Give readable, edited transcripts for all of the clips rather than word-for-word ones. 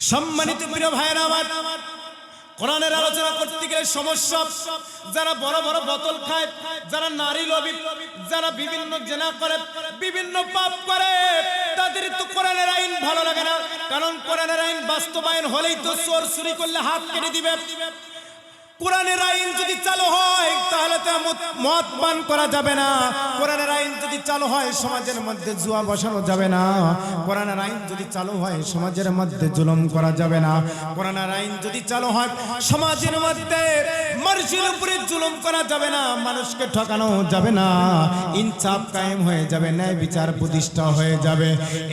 সম্মানিত প্রিয় ভাইরা আমার, কোরআনের আলোচনা করতে গেলে সমস্যা। যারা বড় বড় বোতল খায়, যারা নারী লোভী, যারা বিভিন্ন জেনা করে, বিভিন্ন পাপ করে, তাদের তো কোরআনের আইন ভালো লাগে না। কারণ কোরআনের আইন বাস্তবায়ন হলেই তো চোর চুরি করলে হাত কেটে দিবে। কোরআনের আইন যদি চালু হয় তাহলে তো মদ পান করা যাবে না। কোরআনের আইন যদি চালু হয় সমাজের মধ্যে জুয়া বসানো যাবে না। কোরআনের আইন যদি চালু হয় সমাজের মধ্যে জুলুম করা যাবে না। কোরআনের আইন যদি চালু হয় সমাজের মধ্যে মানুষের উপরে জুলুম করা যাবে না, মানুষকে ঠকানো যাবে না, ইনসাফ কায়েম হয়ে যাবে, ন্যায় বিচার প্রতিষ্ঠা হয়ে যাবে।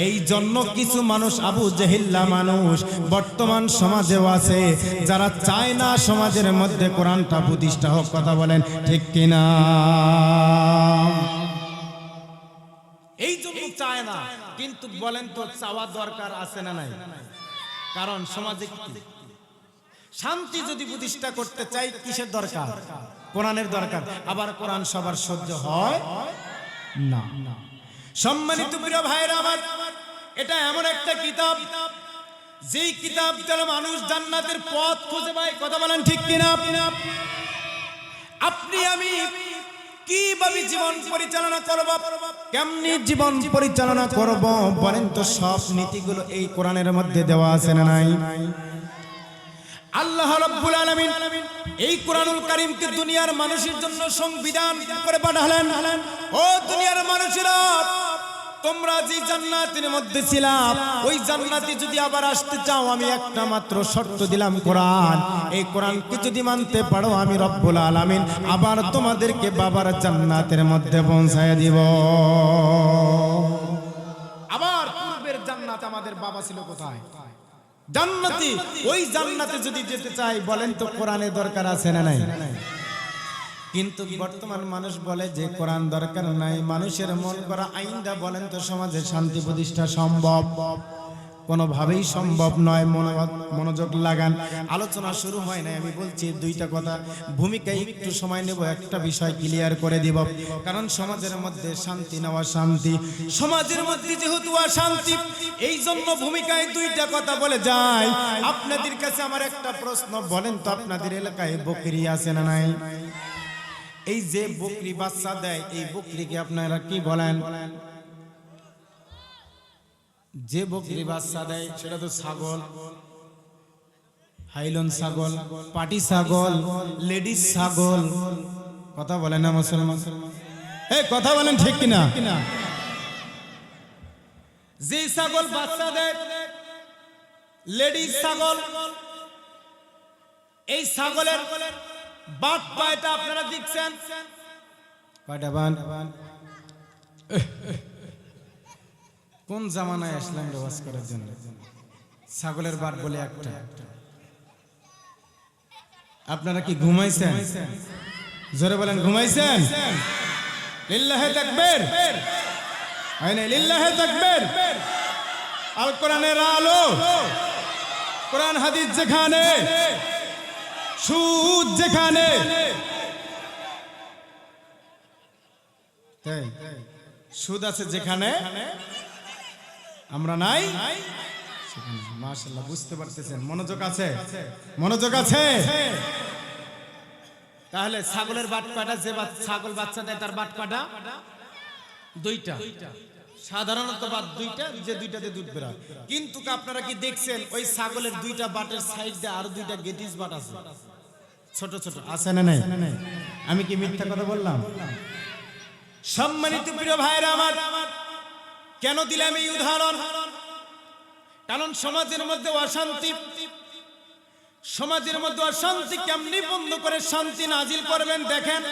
এই জন্য কিছু মানুষ আবু জেহিল্লা মানুষ বর্তমান সমাজেও আছে, যারা চায় না সমাজের মধ্যে কোরআনটা প্রতিষ্ঠা হোক। কথা বলেন ঠিক কিনা? এই জন্য চায় না, কিন্তু বলেন তো চাওয়া দরকার আছে না নাই? কারণ সমাজে শান্তি যদি প্রতিষ্ঠা করতে চাই কিসের দরকার? কোরআনের দরকার। আবার কোরআন সবার সহ্য হয় না। সম্মানিত প্রিয় ভাইরা আমার, এটা এমন একটা কিতাব যেই কিতাব দ্বারা মানুষ জান্নাতের পথ খুঁজে পায়। কথা বলেন ঠিক কিনা? আপনি আমি কিভাবে জীবন পরিচালনা করব, কেমনি জীবন পরিচালনা করব বলেন তো? সব নীতিগুলো এই কোরআনের মধ্যে দেওয়া আছে না নাই? আল্লাহ রাব্বুল আলামিন এই কোরআনুল কারীমকে দুনিয়ার মানুষের জন্য সংবিধান করে পাঠালেন। ও দুনিয়ার মানুষেরা, তোমরা যে জান্নাতের মধ্যে ছিলা, ওই জান্নাতে যদি আবার আসতে চাও, আমি একটা মাত্র শর্ত দিলাম, কোরআন। এই কোরআনকে যদি মানতে পারো, আমি রব্বুল আলামিন আবার তোমাদেরকে বাবার জান্নাতের মধ্যে পৌঁছায় দিব। আবার পূর্বের জান্নাত আমাদের বাবা ছিল কোথায়? জান্নাতে। ওই জান্নাতে যদি যেতে চাই বলেন তো কোরআনের দরকার আছে না নাই? কিন্তু বর্তমান মানুষ বলে যে কোরআন দরকার নাই। মানুষের মন করা আইনটা বলেন তো সমাজে শান্তি প্রতিষ্ঠা সম্ভব? কোনোভাবেই সম্ভব নয়। মনোযোগ লাগান, আলোচনা শুরু হয় না। আমি বলছি দুইটা কথা, ভূমিকায় একটু সময় নেব, একটা বিষয় ক্লিয়ার করে দিব। কারণ সমাজের মধ্যে শান্তি নেওয়া শান্তি, সমাজের মধ্যে যেহেতু অশান্তি, এই জন্য ভূমিকায় দুইটা কথা বলে যায়। আপনাদের কাছে আমার একটা প্রশ্ন, বলেন তো আপনাদের এলাকায় বকরি আছে না নাই? এই যে বকরি বাচ্চা দেয়, এই বকরিকে আপনারা কি বলেন? যে বকরি বাচ্চা দেয় সেটা তো ছাগল, হাইলন ছাগল, পাটি ছাগল, লেডিস ছাগল। কথা বলেন না মুসলমান? এই কথা বলেন ঠিক কিনা? যে ছাগল বাচ্চা দেয় লেডিস ছাগল, এই ছাগলের বাট পায়টা আপনারা দেখছেন কয়টা? বান কোন জামানায় আসলাম রেওয়াজ করার জন্য? ছাগলের বাট বলে একটা। আপনারা কি ঘুমাইছেন? জোরে বলেন, ঘুমাইছেন? লিল্লাহে তাকবীর। আইনে লিল্লাহে তাকবীর। আল কোরআনের আলো, কোরআন হাদিস যেখানে, সুদ যেখানে, সুদ আছে যেখানে, আমরা নাই সেখানে। মাশাআল্লাহ, বুঝতে পারতেছেন? মনোযোগ আছে? মনোযোগ আছে? তাহলে ছাগলের বাট কাটা, যে ছাগল বাচ্চা দেয় তার বাট কাটা দুইটা, সাধারণত বাট দুইটা, যে দুইটাতে দুধ বেরোয়। কিন্তু আপনারা কি দেখছেন ওই ছাগলের দুইটা বাটের সাইড দিয়ে আরো দুইটা গেটিস বাট আছে, ছোট ছোট, আছে না নাই? আমি কি মিথ্যা কথা বললাম? সম্মানিত প্রিয় ভাইরা আমার, কেন দিলাম এই উদাহরণ? কারণ সমাজের মধ্যে অশান্তি, সমাজের মধ্যে অশান্তি কেমনি বন্ধ করে শান্তি নাজিল করবেন? দেখেন,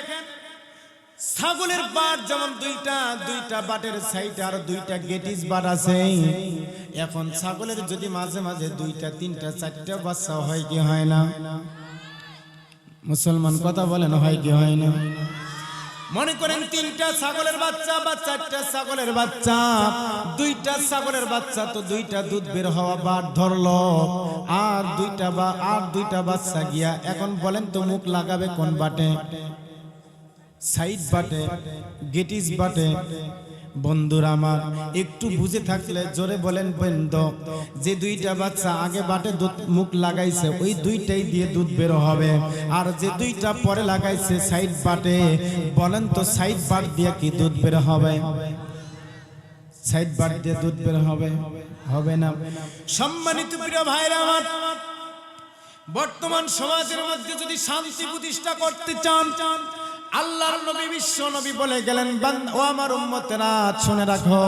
ছাগলের বাট যেমন দুইটা, দুইটা বাটের সাইডে আর দুইটা গেটিস বাট আছে। এখন ছাগলের যদি মাঝে মাঝে দুইটা, তিনটা, চারটা বাচ্চা হয় কি হয় না? মুসলমান কথা বলেন, হয় কি হয় না? মনে করেন তিনটা ছাগলের বাচ্চা বা চারটা ছাগলের বাচ্চা, দুইটা ছাগলের বাচ্চা তো দুইটা দুধ বের হওয়া বাট ধরলো, আর দুইটা বাচ্চা গিয়া এখন বলেন তো মুখ লাগাবে কোন বাটে? সাইড বাটে, গেটিস বাটে। বন্ধুরা আমার একটু বুঝে থাকলে জোরে বলেন বন্ধু, যে দুইটা বাচ্চা আগে বাটে দুধ মুখ লাগাইছে ওই দুইটাই দিয়ে দুধ বের হবে, আর যে দুইটা পরে লাগাইছে সাইড বাটে, বলেন তো সাইড বাট দিয়ে কি দুধ বের হবে? সাইড বাট দিয়ে দুধ বের হবে? হবে না। সম্মানিত প্রিয় ভাইরা আমার, বর্তমান সমাজের মধ্যে যদি শান্তি প্রতিষ্ঠা করতে চান, আল্লাহর নবী বিশ্ব নবী বলে গেলেন, ও আমার উম্মতেরা শুনে রাখো,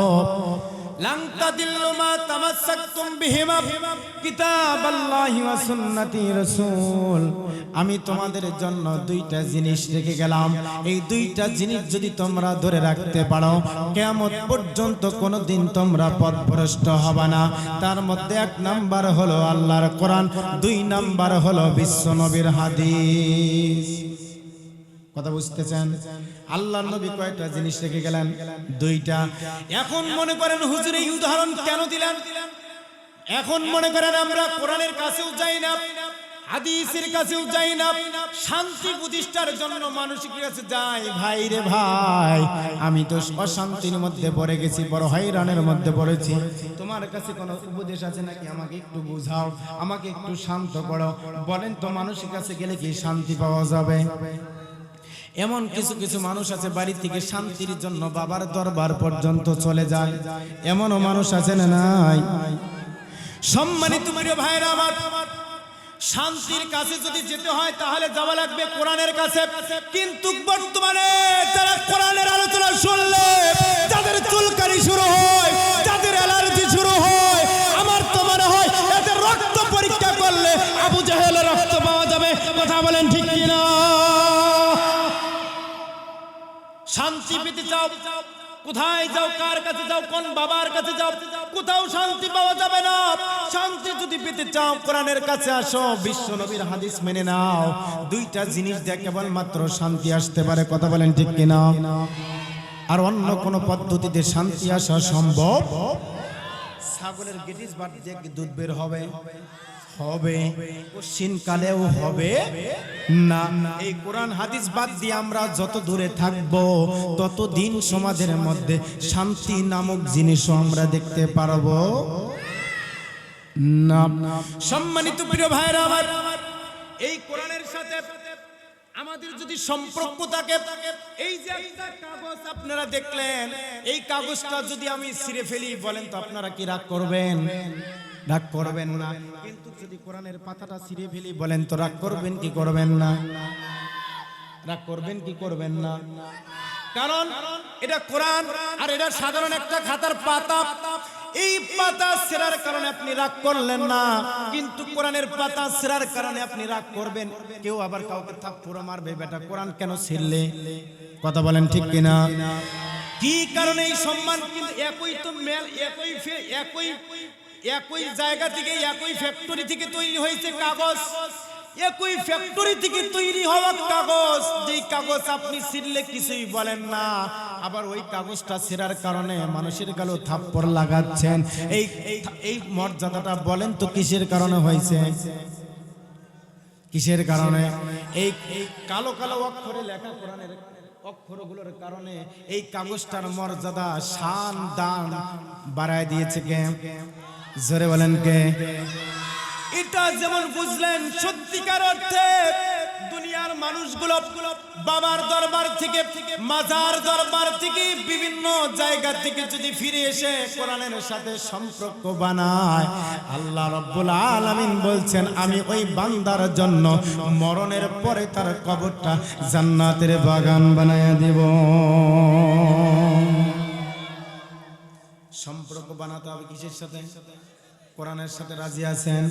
লান তাদিল্লু মা তামাসসাকতুম বিহিমা কিতাবাল্লাহি ওয়া সুন্নতি রাসূল। আমি তোমাদের জন্য দুইটা জিনিস রেখে গেলাম, এই দুইটা জিনিস যদি তোমরা ধরে রাখতে পারো কিয়ামত পর্যন্ত কোনোদিন তোমরা পথভ্রষ্ট হবে না। তার মধ্যে এক নাম্বার হলো আল্লাহর কোরআন, দুই নাম্বার হলো বিশ্ব নবীর হাদিস। কথা বুঝতেছেন? আল্লাহর নবী কয়টা জিনিস রেখে গেলেন? দুইটা। এখন মনে করেন হুজুর এই উদাহরণ কেন দিলেন? এখন মনে করেন আমরা কোরআনের কাছেও যাই না, হাদিসের কাছেও যাই না, শান্তি প্রতিষ্ঠার জন্য মানুষের কাছে যাই। ভাই রে ভাই, আমি তো অশান্তির মধ্যে পড়ে গেছি, বড় হয়রানের মধ্যে পড়েছি, তোমার কাছে কোনো উপদেশ আছে নাকি? আমাকে একটু বুঝাও, আমাকে একটু শান্ত করো। বলেন তো মানুষের কাছে গেলে কি শান্তি পাওয়া যাবে? এমন কিছু কিছু মানুষ আছে বাড়ি থেকে শান্তির জন্য বাবার দরবার পর্যন্ত চলে যায়, এমনও মানুষ আছে না নাই? সম্মানিত প্রিয় ভাইরা আমার, শান্তির কাছে যদি যেতে হয় তাহলে যাওয়া লাগবে কোরআনের কাছে। কিন্তু বর্তমানে যারা কোরআনের আলোচনা শুনলে যাদের চুলকানি শুরু হয়, যাদের অ্যালার্জি শুরু হয়, আমার তো মনে হয় এদের রক্ত পরীক্ষা করলে আবু জাহেলের রক্ত পাওয়া যাবে। কথা বলেন ঠিক কিনা? শান্তি পেতে চাও, কোথায় যাও, কার কাছে যাও, কোন বাবার কাছে যাও, কোথাও শান্তি পাওয়া যাবে না। শান্তি যদি পেতে চাও কোরআনের কাছে আসো, বিশ্ব নবীর হাদিস মেনে নাও। দুইটা জিনিস দিয়ে কেবলমাত্র শান্তি আসতে পারে। কথা বলেন ঠিক কিনা? আর অন্য কোন পদ্ধতিতে শান্তি আসা সম্ভব? ছাগলের গেটিস বাট দিয়ে দুধ বের হবে? হবে। কোশ্চিন কালেও হবে না। এই কোরআন হাদিস বাদ দিয়ে আমরা যত দূরে থাকব ততদিন সমাজের মধ্যে শান্তি নামক জিনিসও আমরা দেখতে পারবো না। সম্মানিত প্রিয় ভাইরা আমার, এই কোরআনের সাথে আমাদের যদি সম্পর্ক থাকে, এই যে একটা কাগজ আপনারা দেখলেন, এই কাগজটা যদি আমি ছিঁড়ে ফেলি, বলেন তো আপনারা কি রাগ করবেন? রাগ করবেন না। কিন্তু যদি কোরআনের পাতাটা ছিঁড়ে ফেলি, বলেন তো রাগ করবেন কি করবেন না? রাগ করবেন কি করবেন না? কারণ এটা কোরআন আর এটা সাধারণ একটা খাতার পাতা। এই পাতা ছেঁড়ার কারণে আপনি রাগ করলেন না, কিন্তু কোরআনের পাতা ছেঁড়ার কারণে আপনি রাগ করবেন। কেউ আবার কাউকে থাপ্পড় মারবে, বেটা কোরআন কেন ছিঁড়লে? কথা বলেন ঠিক কিনা? কি কারণে? এই সম্মান কিন্তু একই তো মেল, একই জায়গা থেকে, একই ফ্যাক্টরি থেকে তৈরি হয়েছে কাগজ, একই ফ্যাক্টরি থেকে তৈরি হওয়া কাগজ। যেই কাগজ আপনি ছিঁড়লে কিছুই বলেন না, আবার ওই কাগজটা ছেঁড়ার কারণে মানুষের গালে থাপ্পড় লাগাচ্ছেন। এই মর্যাদাটা বলেন তো কিসের কারণে হয়েছে? কিসের কারণে? এই কালো কালো অক্ষরে লেখা কোরআনের অক্ষরগুলোর কারণে এই কাগজটার মর্যাদা, শান, দাম বাড়ায় দিয়েছে কে? জোরে বলেন কে? এটা যেমন বুঝলেন সত্যিকার অর্থে দুনিয়ার মানুষগুলো বাবার দরবার থেকে, মাজার দরবার থেকে, বিভিন্ন জায়গা থেকে যদি ফিরে এসে কোরআনের সাথে সম্পর্ক বানায়, আল্লাহ রাব্বুল আলামিন বলছেন আমি ওই বান্দার জন্য মরণের পরে তার কবরটা জান্নাতের বাগান বানায়া দেব। সম্পর্ক বানাতে হবে কিসের সাথে? কোরআনের সাথে। রাজি আছেন?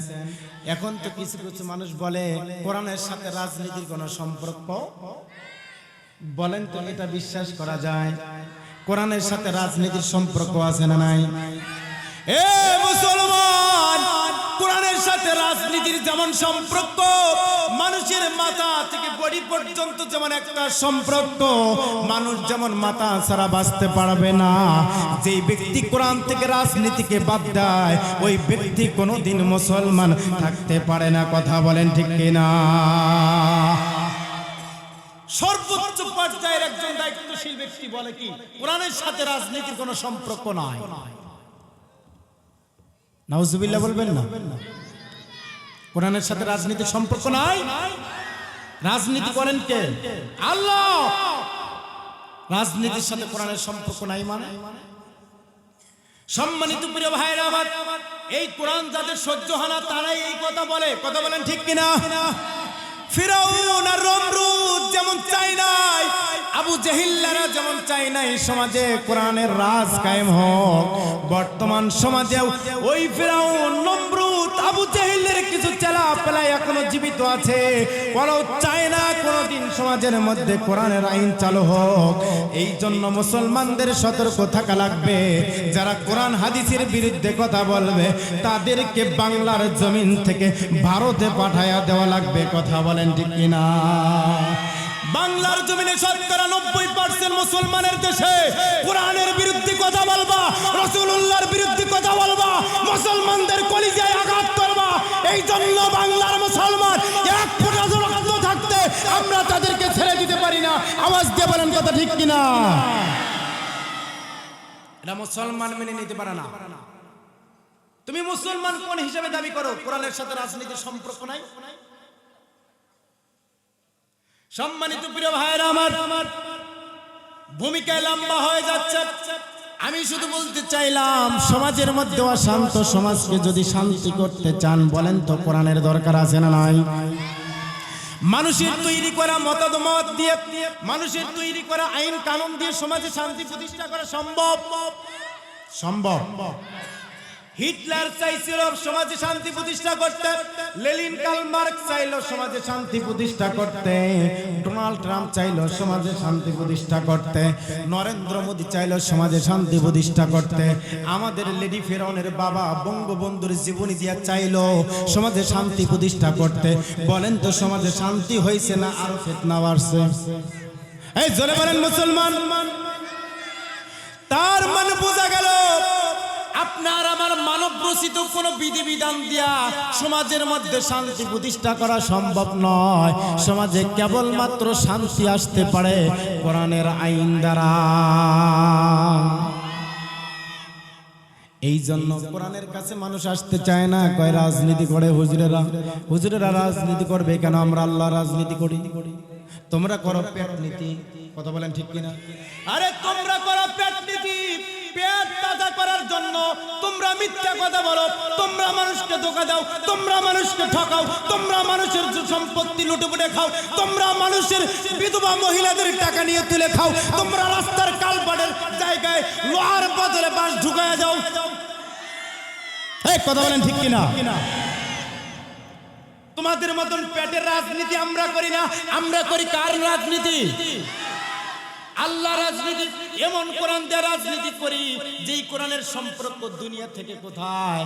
এখন তো কিছু কিছু মানুষ বলে কোরআনের সাথে রাজনীতির কোনো সম্পর্ক। বলেন তো এটা বিশ্বাস করা যায়? কোরআনের সাথে রাজনীতির সম্পর্ক আছে না নাই? এ মুসলমান, কোরআনের সাথে রাজনীতির যেমন সম্পর্ক, মানুষের মাথা থেকে বডি পর্যন্ত যেমন একটা সম্পর্ক, মানুষ যেমন মাথা ছাড়া বাঁচতে পারবে না। যেই ব্যক্তি কোরআন থেকে রাজনীতিকে বাদ দেয়, ওই ব্যক্তি কোনোদিন মুসলমান থাকতে পারে না। কথা বলেন ঠিক কিনা? সর্বোচ্চ পর্যায়ের একজন দায়িত্বশীল ব্যক্তি বলে কি কোরআনের সাথে রাজনীতির কোনো সম্পর্ক নাই। নাউজুবিল্লাহ বলবেন না? কোরআনের সাথে রাজনীতির সম্পর্ক নাই। রাজনীতি করেন কে? আল্লাহ। রাজনীতির সাথে কোরআনের সম্পর্ক নাই মানে? সম্মানিত প্রিয় ভাইরা আমার, এই কোরআন যাদের সহ্য হয় না তারাই এই কথা বলে। কথা বলেন ঠিক কিনা? ফিরাউন আর নমরুদ যেমন চাই নাই, আবু জেহিল্লারা যেমন চাই নাই সমাজে কোরআনের রাজ কায়েম হোক, বর্তমান সমাজেও ওই ফিরাউন নমরুদ আবু জেহিলের কিছু চেলা পেলা এখনো জীবিত আছে। ওরাও চায় না কোনোদিন সমাজের মধ্যে কোরআনের আইন চালু হোক। এই জন্য মুসলমানদের সতর্ক থাকা লাগবে। যারা কোরআন হাদিসের বিরুদ্ধে কথা বলবে তাদেরকে বাংলার জমিন থেকে ভারতে পাঠায়া দেওয়া লাগবে। কথা বলেন ঠিক কিনা? বাংলার জমিনে 90% মুসলমানের দেশে কোরআনের বিরুদ্ধে কথা বলবা, রাসূলুল্লাহর বিরুদ্ধে কথা বলবা, মুসলমানদের কলিজায় আঘাত করবা। এই জন্য বাংলার মুসলমান এক ফোঁটা রক্ত থাকতে আমরা তাদেরকে ছেড়ে দিতে পারি না। আওয়াজ দিয়ে বলেন কথা ঠিক কিনা? এটা মুসলমান মেনে নিতে পারে না। তুমি মুসলমান কোন হিসাবে দাবি করো? কোরআনের সাথে রাজনীতির সম্পর্ক নাই। সম্মানিত প্রিয় ভাইরা আমার, ভূমিকায় লম্বা হয়ে যাচ্ছে। আমি শুধু বলতে চাইলাম সমাজের মধ্যে অশান্ত সমাজকে যদি শান্তি করতে চান বলেন তো কোরআনের দরকার আছে না নাই? মানুষের তৈরি করা মতামত দিয়ে, মানুষের তৈরি করা আইন কানুন দিয়ে সমাজে শান্তি প্রতিষ্ঠা করা সম্ভব? সম্ভব। হিটলার চাইছিল সমাজে শান্তি প্রতিষ্ঠা করতে, লেনিন কার্ল মার্কস চাইল সমাজে শান্তি প্রতিষ্ঠা করতে, ডোনাল্ড ট্রাম্প চাইল সমাজে শান্তি প্রতিষ্ঠা করতে, নরেন্দ্র মোদী চাইল সমাজে শান্তি প্রতিষ্ঠা করতে, আমাদের লেডি ফেরাউনের বাবা বঙ্গবন্ধুর জীবনী দিয়া চাইল সমাজে শান্তি প্রতিষ্ঠা করতে। বলেন তো সমাজে শান্তি হয়েছে না আরো ফিতনা বাড়ছে? এই জোরে বলেন মুসলমান। তার মানে বোঝা গেল আপনার আমার মানব রচিত কোন বিধিবিধান দিয়া সমাজের মধ্যে শান্তি প্রতিষ্ঠা করা সম্ভব নয়। সমাজে কেবলমাত্র শান্তি আসতে পারে কোরআনের আইন দ্বারা। এই জন্য কোরআনের কাছে মানুষ আসতে চায় না, কয় রাজনীতি করে হুজুরেরা। হুজুরেরা রাজনীতি করবে কেন? আমরা আল্লাহ রাজনীতি করি। তোমরা করো পেট নীতি। কথা বলেন ঠিক কিনা? আরে তোমরা করো পেট নীতি, পেট তাজা করার জন্য তোমরা মিথ্যা কথা বলো, তোমরা মানুষকে ধোঁকা দাও, তোমরা মানুষকে ঠকাও, তোমরা মানুষের সম্পত্তি লুটে খাও, তোমরা মানুষের বিধবা মহিলাদের টাকা নিয়ে তুলে খাও, তোমরা রাস্তার কালপাড়ের জায়গায় লোহার বদলে বাঁশ ঢুকায়া যাও। এই কথা বলেন ঠিক কিনা? তোমাদের মতন পেটের রাজনীতি আমরা করি না। আমরা করি কার রাজনীতি? আল্লাহ রাজনীতি। এমন কোরআন দিয়ে রাজনীতি করি যেই কোরআনের সম্পর্ক দুনিয়া থেকে কোথায়?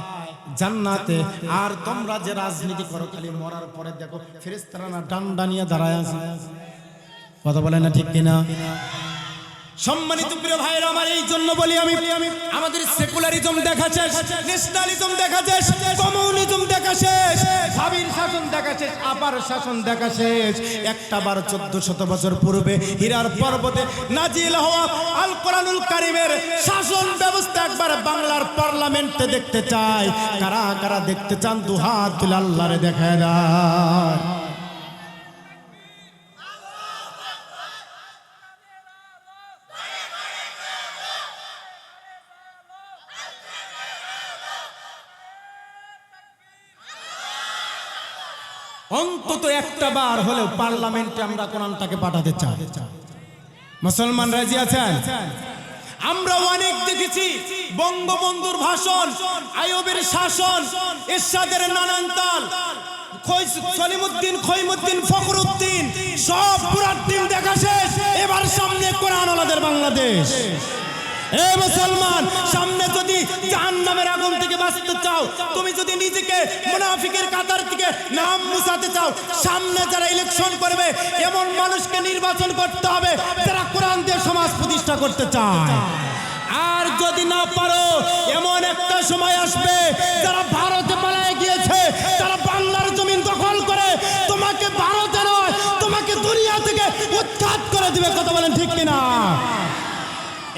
জান্নাতে। আর তোমরা যে রাজনীতি করো খালি মরার পরে দেখো ফেরেশতারা না ডান্ডা নিয়ে দাঁড়ায় আছে। কথা বলে না ঠিক কিনা? সম্মানিত প্রিয় ভাইরা আমার, এই জন্য বলি আমি আমাদের সেকুলারিজম দেখা শেষ, ন্যাশনালিজম দেখা শেষ, কমিউনিজম দেখা শেষ, ভাবির শাসন দেখা শেষ, আবার শাসন দেখা শেষ। একটা বার 1400 বছর পূর্বে হীরার পর্বতে নাজিল হওয়া আল কোরআনুল কারীমের শাসন ব্যবস্থা একবার বাংলার পার্লামেন্টে দেখতে চাই। কারা কারা দেখতে চান দুহাত তুলে আল্লাহরে দেখায় দাও। অন্তত একটা বার হলেও পার্লামেন্টে আমরা কোরআনটাকে পাঠাতে চাই। মুসলমান রাজি আছেন? আমরা অনেক দেখেছি বঙ্গবন্ধুর ভাষণ, আইয়ুবের শাসন, এরশাদের নানান তাল, সলিমুদ্দিন, খৈমুদ্দিন, ফখরুদ্দিন সব পুরার টিম দেখা শেষ। এবার সামনে কোরআন ওয়ালাদের বাংলাদেশ। এ মুসলমান, সামনে যদি জাহান্নামের আগুন থেকে বাঁচতে চাও, তুমি যদি নিজেকে মুনাফিকের কাতার থেকে নাম মুছাতে চাও, সামনে যারা ইলেকশন করবে এমন মানুষকে নির্বাচন করতে হবে যারা কোরআন দিয়ে সমাজ প্রতিষ্ঠা করতে চায়। আর যদি না পারো, এমন একটা সময় আসবে যারা ভারতে পালায় গিয়েছে, তারা বাংলার জমিন দখল করে তোমাকে ভারতে নয় তোমাকে দুনিয়া থেকে উৎখাত করে দিবে।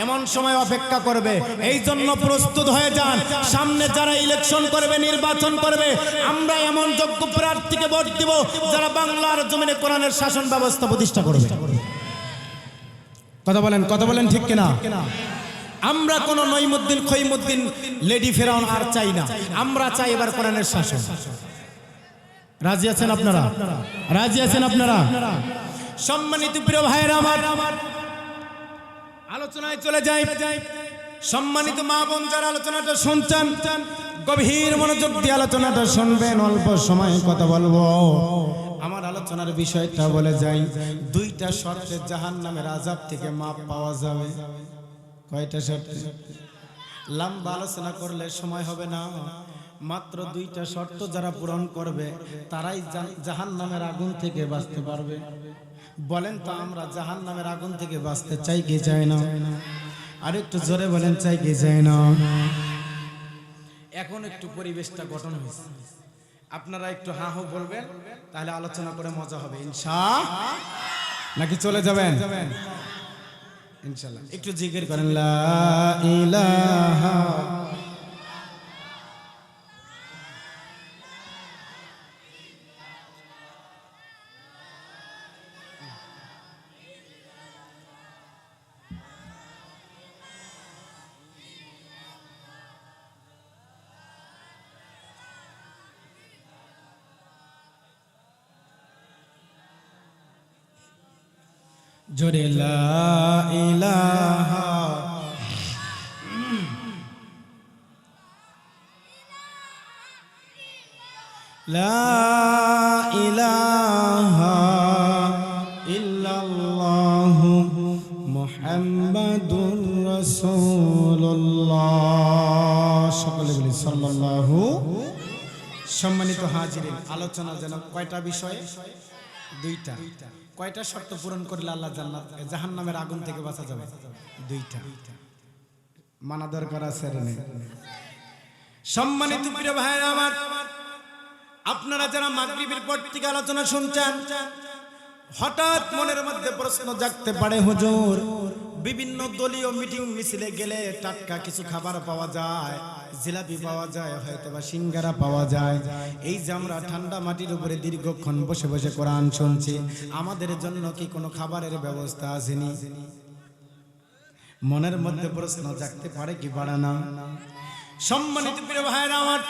এমন সময় অপেক্ষা করবে। এই জন্য প্রস্তুত হয়ে যান, সামনে যারা ইলেকশন করবে, নির্বাচন করবে, আমরা এমন যোগ্য প্রার্থীকে ভোট দিব যারা বাংলার জমিনে কোরআনের শাসন ব্যবস্থা প্রতিষ্ঠা করবে। কথা বলেন ঠিক কিনা? আমরা কোন নইমুদ্দিন খইমুদ্দিন লেডি ফেরাউন আর চাই না, আমরা চাই এবার কোরআনের শাসন। রাজি আছেন আপনারা? রাজি আছেন আপনারা? সম্মানিত প্রিয় ভাইরা আমার, আলোচনায় চলে যাই। সম্মানিত মা বোন যারা আলোচনাটা শুনছেন, গভীর মনোযোগ দিয়ে আলোচনাটা শুনবেন। অল্প সময় কথা বলবো। আমার আলোচনার বিষয়টা বলে যাই, দুইটা শর্তে জাহান্নামের আযাব থেকে মাপ পাওয়া যাবে। কয়টা শর্ত? লম্বা আলোচনা করলে সময় হবে না। মাত্র দুইটা শর্ত যারা পূরণ করবে তারাই জাহান্নামের আগুন থেকে বাঁচতে পারবে। বলেন তো, আমরা জাহান্নামের আগুন থেকে বাঁচতে চাই কি চাই না? আর একটু জোরে বলেন, চাই কি চাই না? এখন একটু পরিবেশটা গঠন হয়েছে, আপনারা একটু হা হো বলবেন, তাহলে আলোচনা করে মজা হবে ইনশাআল্লাহ। নাকি চলে যাবেন? ইনশাআল্লাহ। একটু জিকির করেন, লা ইলাহা জোরে, লা ইলাহা লা ইলাহা ইল্লাল্লাহু মুহাম্মাদুর রাসূলুল্লাহ। সকলে বলি সাল্লাল্লাহু। সম্মানিত হাজিরিন, আলোচনা যেন কয়টা বিষয়? দুইটা। কয়টা শর্ত পূরণ করলে আল্লাহ জাহান্নামের আগুন থেকে বাঁচা যাবে? দুইটা। মানা দরকার আছে। সম্মানিত প্রিয় ভাইরা আমার, আপনারা যারা মাগরিবের পর থেকে আলোচনা শুনছেন, হঠাৎ মনের মধ্যে প্রশ্ন জাগতে পারে, হুজুর বিভিন্ন দলীয় মিটিং মিছিলে গেলে টাটকা কিছু খাবার পাওয়া যায়, জিলাপি পাওয়া যায়, হয়তো বা সিঙ্গারা পাওয়া যায়। এই যে আমরা ঠান্ডা মাটির উপরে দীর্ঘক্ষণ বসে বসে কোরআন শুনছি, আমাদের জন্য কি কোনো খাবারের ব্যবস্থা আসেনি? মনের মধ্যে প্রশ্ন জাগতে পারে কি পারে না? সম্মানিত প্রিয় ভাইরা আমার,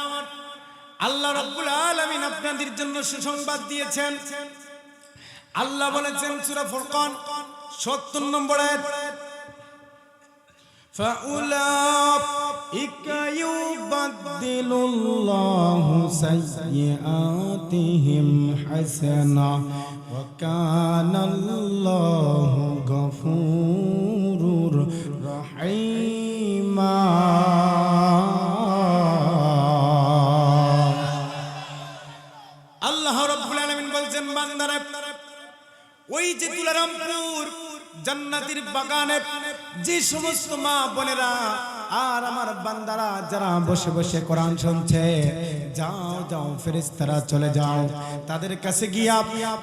আল্লাহ রাব্বুল আলামিন আপনাদের জন্য সুসংবাদ দিয়েছেন। আল্লাহ বলেছেন সূরা ফুরকান ৭০ নম্বর আয়াত, ফাউলাইকা ইউবাদদিলুল্লাহু সাইয়্যাতিহিম হাসানা ওয়া কানাল্লাহু গফুরুর রাহিমা। আল্লাহ রাব্বুল আলামিন বলছেন, বান্দারা, ওই যে তুলারামপুর জান্নাতের বাগানে যে সমস্ত মা বোনেরা আর আমার বান্দারা যারা বসে বসে কোরআন শুনছে, যাও যাও ফেরেশতারা চলে যাও তাদের কাছে গিয়া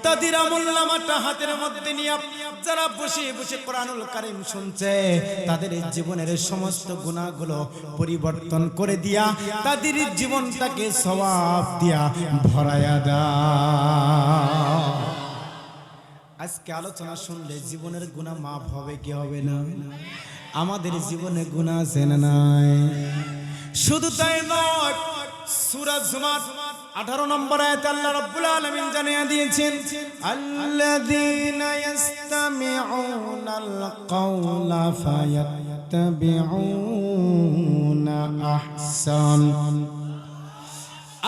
তাদের আমলনামাটা হাতের মধ্যে নিয়ে যারা বসে বসে কোরআনুল কারীম শুনছে তাদের জীবনের সমস্ত গুনাহগুলো পরিবর্তন করে দিয়া তাদের জীবনটাকে সওয়াব দিয়া ভরায়া দাও। আজকে আলোচনা শুনলে জীবনের গুনাহ মাফ হবে কি হবে না? আমাদের জীবনে গুনাহ আছে না নাই? শুধু তাই নয়, সূরা জুমার 18 নম্বর আয়াতে আল্লাহ রাব্বুল আলামিন জানিয়ে দিয়েছেন, আল্লাযীনা ইসতামিউনাল কাওলা ফায়াত্তাবিউনা আহসান।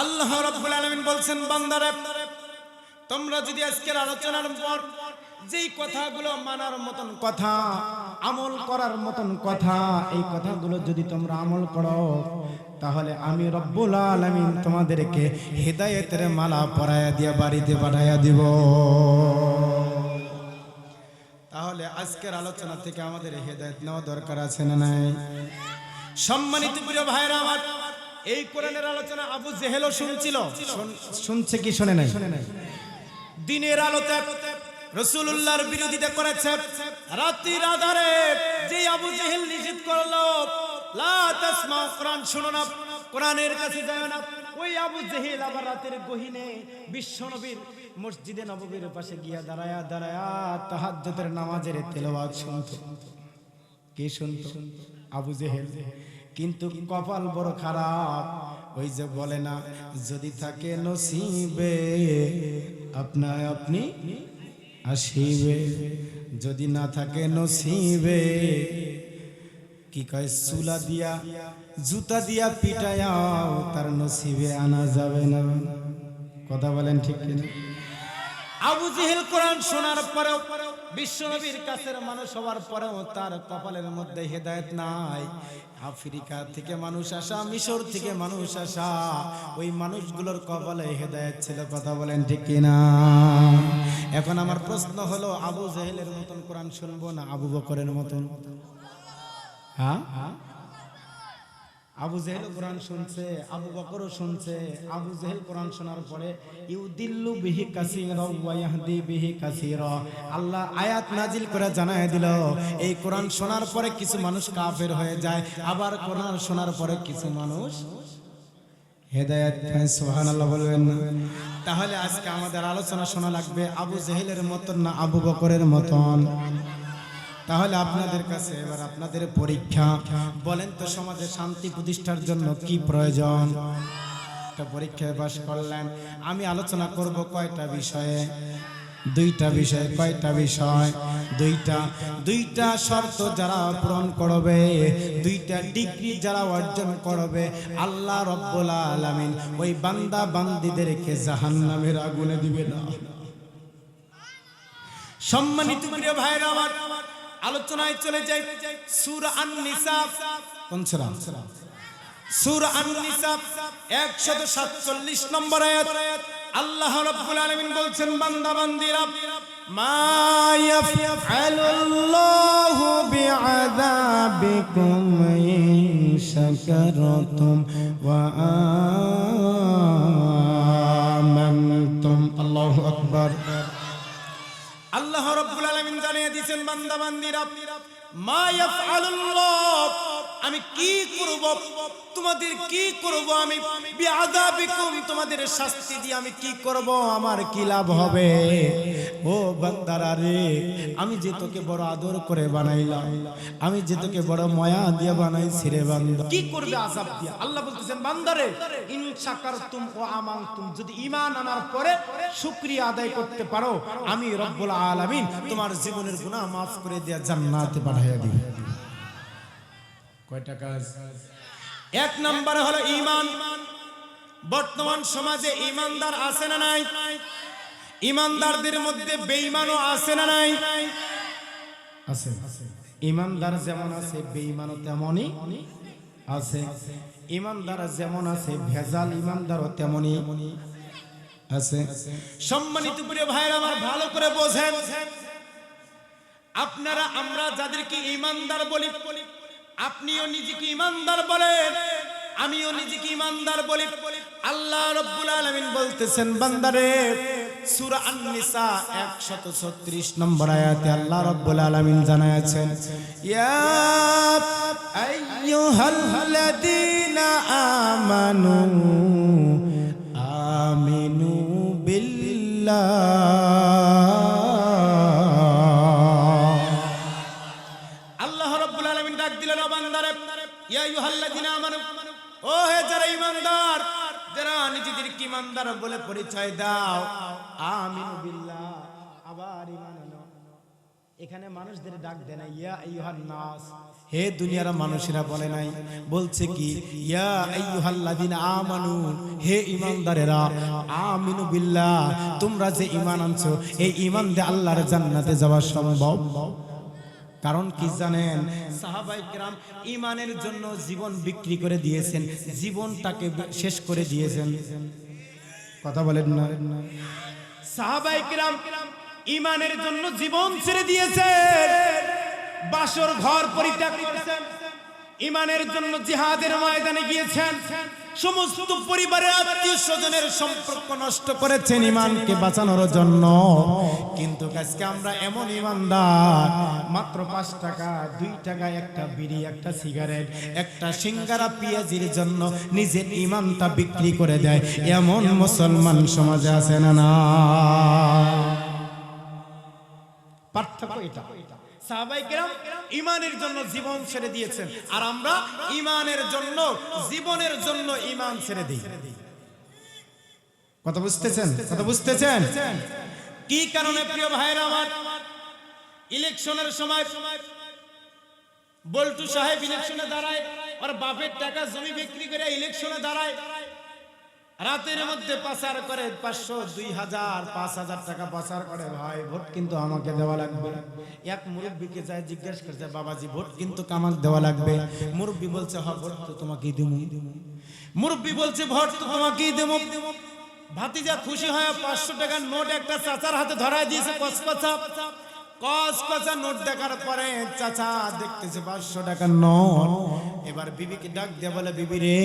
আল্লাহ রাব্বুল আলামিন বলছেন, বান্দারা, তোমরা যদি আজকের আলোচনার পর যেই কথাগুলো মানার মতন কথা, আমল করার মতন কথা, এই কথাগুলো যদি তোমরা আমল করো, তাহলে আমি রব্বুল আলামিন তোমাদেরকে হেদায়েতের মালা পরায়া দিয়া বাড়িতে পাঠাইয়া দিব। তাহলে আজকের আলোচনা থেকে আমাদের হেদায়েত নেওয়া দরকার আছে না নাই? সম্মানিত প্রিয় ভাইরা আমার, এই কোরআনের আলোচনা আবু জেহেলও শুনছিল। শুনছে কি শুনে নাই? দিনের আলোতে রাসূলুল্লাহর বিরোধিতা করেছে, রাত্রির আধারে যে আবু জেহেল নিষেধ করলো লা তাসমাউ, কোরআন শোনো না, কোরআনের কাছে যায় না, ওই আবু জেহেল আবার রাতের গহীনে বিশ্বনবীর মসজিদে নববীর পাশে গিয়া দাঁড়ায়া দাঁড়ায়া তাহাজ্জুদের নামাজের তেলাওয়াত শুনতো। কে শুনতো? আবু জেহেল। কিন্তু কপাল বড় খারাপ, ওই যে বলে না, যদি থাকে নসিবে আপনা আপনি আসিবে, যদি না থাকে নসিবে কি কয়, চুলা দিয়া জুতা দিয়া পিটায়াও তার নসিবে আনা যাবে না। কথা বলেন ঠিক কিনা? আবু জেহেল কোরআন শোনার পরেও, বিশ্বনবীর কাছের মানুষ হওয়ার পরেও তার কপালের মধ্যে হেদায়েত নাই। আফ্রিকা থেকে মানুষ আসা, মিশর থেকে মানুষ আসা, ওই মানুষগুলোর কপালে হেদায়েত ছিল। কথা বলেন ঠিক কিনা? এখন আমার প্রশ্ন হলো, আবু জেহেলের মতন কোরআন শুনবো না আবু বকরের মতন? হ্যাঁ, আবু জেহেল কোরআন শুনছে, আবু বকরও শুনছে। আবু জেহেল কোরআন শোনার পরে ইউদিল্লু বিহি কাসীরা ওয়া ইয়াহদি বিহি কাসীরা, আল্লাহ আয়াত নাজিল করে জানায় দিল, এই কোরআন শোনার পরে কিছু মানুষ কাফের হয়ে যায়, আবার কোরআন শোনার পরে কিছু মানুষ হেদায়েত পায়। সুবহানাল্লাহ বলবেন না? তাহলে আজকে আমাদের আলোচনা শোনা লাগবে আবু জেহেলের মতন না আবু বকরের মতন? তাহলে আপনাদের কাছে এবার আপনাদের পরীক্ষা, বলেন তো সমাজে শান্তি প্রতিষ্ঠার জন্য কি প্রয়োজন? একটা পরীক্ষায় পাস করলেন। আমি আলোচনা করব কয়টা বিষয়ে? দুইটা বিষয়। কয়টা বিষয়? দুইটা শর্ত যারা পূরণ করবে, দুইটা ডিগ্রি যারা অর্জন করবে, আল্লাহ রাব্বুল আলামিন ওই বান্দা বান্দীদেরকে জাহান্নামের আগুনে দিবে না। সম্মানিত প্রিয় ভাইরা আমার, আলোচনায় চলে যাই সূরা আন-নিসা। কোন সূরা? সূরা আন-নিসা 147 নম্বর আয়াত। আল্লাহ রাব্বুল আলামিন বলছেন, বান্দা বান্দীরা, মা ইয়াফআলুল্লাহু বিআযাবিকুম ইন শাকারতুম ওয়া আমানতুম। আল্লাহু আকবার। আল্লাহ রাব্বুল আলামিন জানিয়ে দিয়েছেন, বান্দা বান্দীরা, মা ইয়াফআলুল্লাহ, আমি কি করব, তোমাদের কি করব, আমি বিআযাবিকুম, তোমাদের শাস্তি দিয়ে আমি কি করব, আমার কি লাভ হবে? ও বান্দারা রে, আমি যে তোকে বড় আদর করে বানাইলাম, আমি যে তোকে বড় মায়া দিয়ে বানাইছি রে বান্দা, কি করবে আযাব দিয়ে? আল্লাহ বলতেছেন, বান্দারে, ইন শাকারতুম ওয়া আমানতুম, যদি ঈমান আনার পরে শুকরিয়া আদায় করতে পারো, আমি রব্বুল আলামিন তোমার জীবনের গুনাহ maaf করে দিয়ে জান্নাতে পাঠিয়ে দিব। কয়টা কাজ? এক নম্বরে হলো ঈমান। বর্তমান সমাজে ঈমানদার আছে না নাই? ঈমানদারদের মধ্যে বেঈমানও আছে না নাই? আছে। ঈমানদার যেমন আছে বেঈমানও তেমনই আছে। ঈমানদার যেমন আছে ভেজাল ঈমানদারও তেমনই আছে। সম্মানিত প্রিয় ভাইরা আমার, ভালো করে বোঝেন, আপনারা আমরা যাদেরকে ঈমানদার বলি, আপনিও নিজেকে ঈমানদার বলেন, আমিও নিজেকে ঈমানদার বলি। আল্লাহ রাব্বুল আলামিন বলতেছেন, বান্দারে, সূরা আন-নিসা 136 নম্বর আয়াতে আল্লাহ রাব্বুল আলামিন জানাচ্ছেন, ইয়া আইয়ুহাল্লাযীনা আমানু আমিনু বিল্লাহ। আল্লাহ রাব্বুল আলামিন ডাক দিলেন, ও বান্দারে, ইয়া আইয়ুহাল্লাযীনা আমানু, ও হে যারা ঈমানদার, যারা নিজেদেরকে ঈমানদার বলে পরিচয় দাও, আমিনু বিল্লাহ, আবার ঈমান আনো। এখানে মানুষদের ডাক দেয় না ইয়া আইয়ুহান নাস, হে দুনিয়ার মানুষেরা বলে নাই, বলছে কি ইয়া আইয়ুহাল্লাযীনা আমানু, হে ঈমানদারেরা, আমিনু বিল্লাহ, তোমরা যে ঈমান আনছো এই ঈমান দিয়ে আল্লাহর জান্নাতে যাওয়া সম্ভব। কারণ কি জানেন, সাহাবায়ে কেরাম ঈমানের জন্য জীবন বিক্রি করে দিয়েছেন, জীবনটাকে শেষ করে দিয়েছেন। কথা বলেন না? সাহাবায়ে কেরাম ঈমানের জন্য জীবন ছেড়ে দিয়েছেন, বাসর ঘর পরিত্যাগ করেছেন, ঈমানের জন্য জিহাদের ময়দানে গিয়েছেন, সমস্ত পরিবারের আত্মীয় স্বজনের সম্পর্ক নষ্ট করেছেন ঈমানকে বাঁচানোর জন্য। কিন্তু আজকে আমরা এমন ঈমানদার, মাত্র 5 টাকা 2 টাকা একটা বিড়ি, একটা সিগারেট, একটা সিঙ্গারা পেঁয়াজির জন্য নিজের ঈমানটা বিক্রি করে দেয়, এমন মুসলমান সমাজে আছে না? না, পার্থক্য এটা। সাহাবায়ে কেরাম ঈমানের জন্য জীবন ছেড়ে দিয়েছেন, আর আমরা ঈমানের জন্য জীবনের জন্য ঈমান ছেড়ে দিই। কথা বুঝতেছেন? কথা বুঝতেছেন? কি কারণে প্রিয় ভাইরা আমার? ইলেকশনের সময় বল্টু সাহেব ইলেকশনে দাঁড়ায়, আর বাপের টাকা জমি বিক্রি করে ইলেকশনে দাঁড়ায়, রাতের মধ্যে পাচার করে 500, 2000, 5000 টাকা পাচার করে। ভাই ভোট কিন্তু আমাকে দেওয়া লাগবে। এক মুরব্বীকে যায় জিজ্ঞেস করছে, বাবাজি ভোট কিন্তু আমাকে দেওয়া লাগবে। মুরব্বী বলছে, হ্যাঁ ভোট তো তোমাকেই দেবো। মুরব্বী বলছে, ভোট তো তোমাকেই দেবো। ভাতিজা খুশি হয় 500 টাকার নোট একটা চাচার হাতে ধরায় দিয়েছে, কচকচা নোট দেখার পরে চাচা দেখতেছে 500 টাকার নোট। এবার বিবিকে ডাক দিয়ে বলে, বিবি রে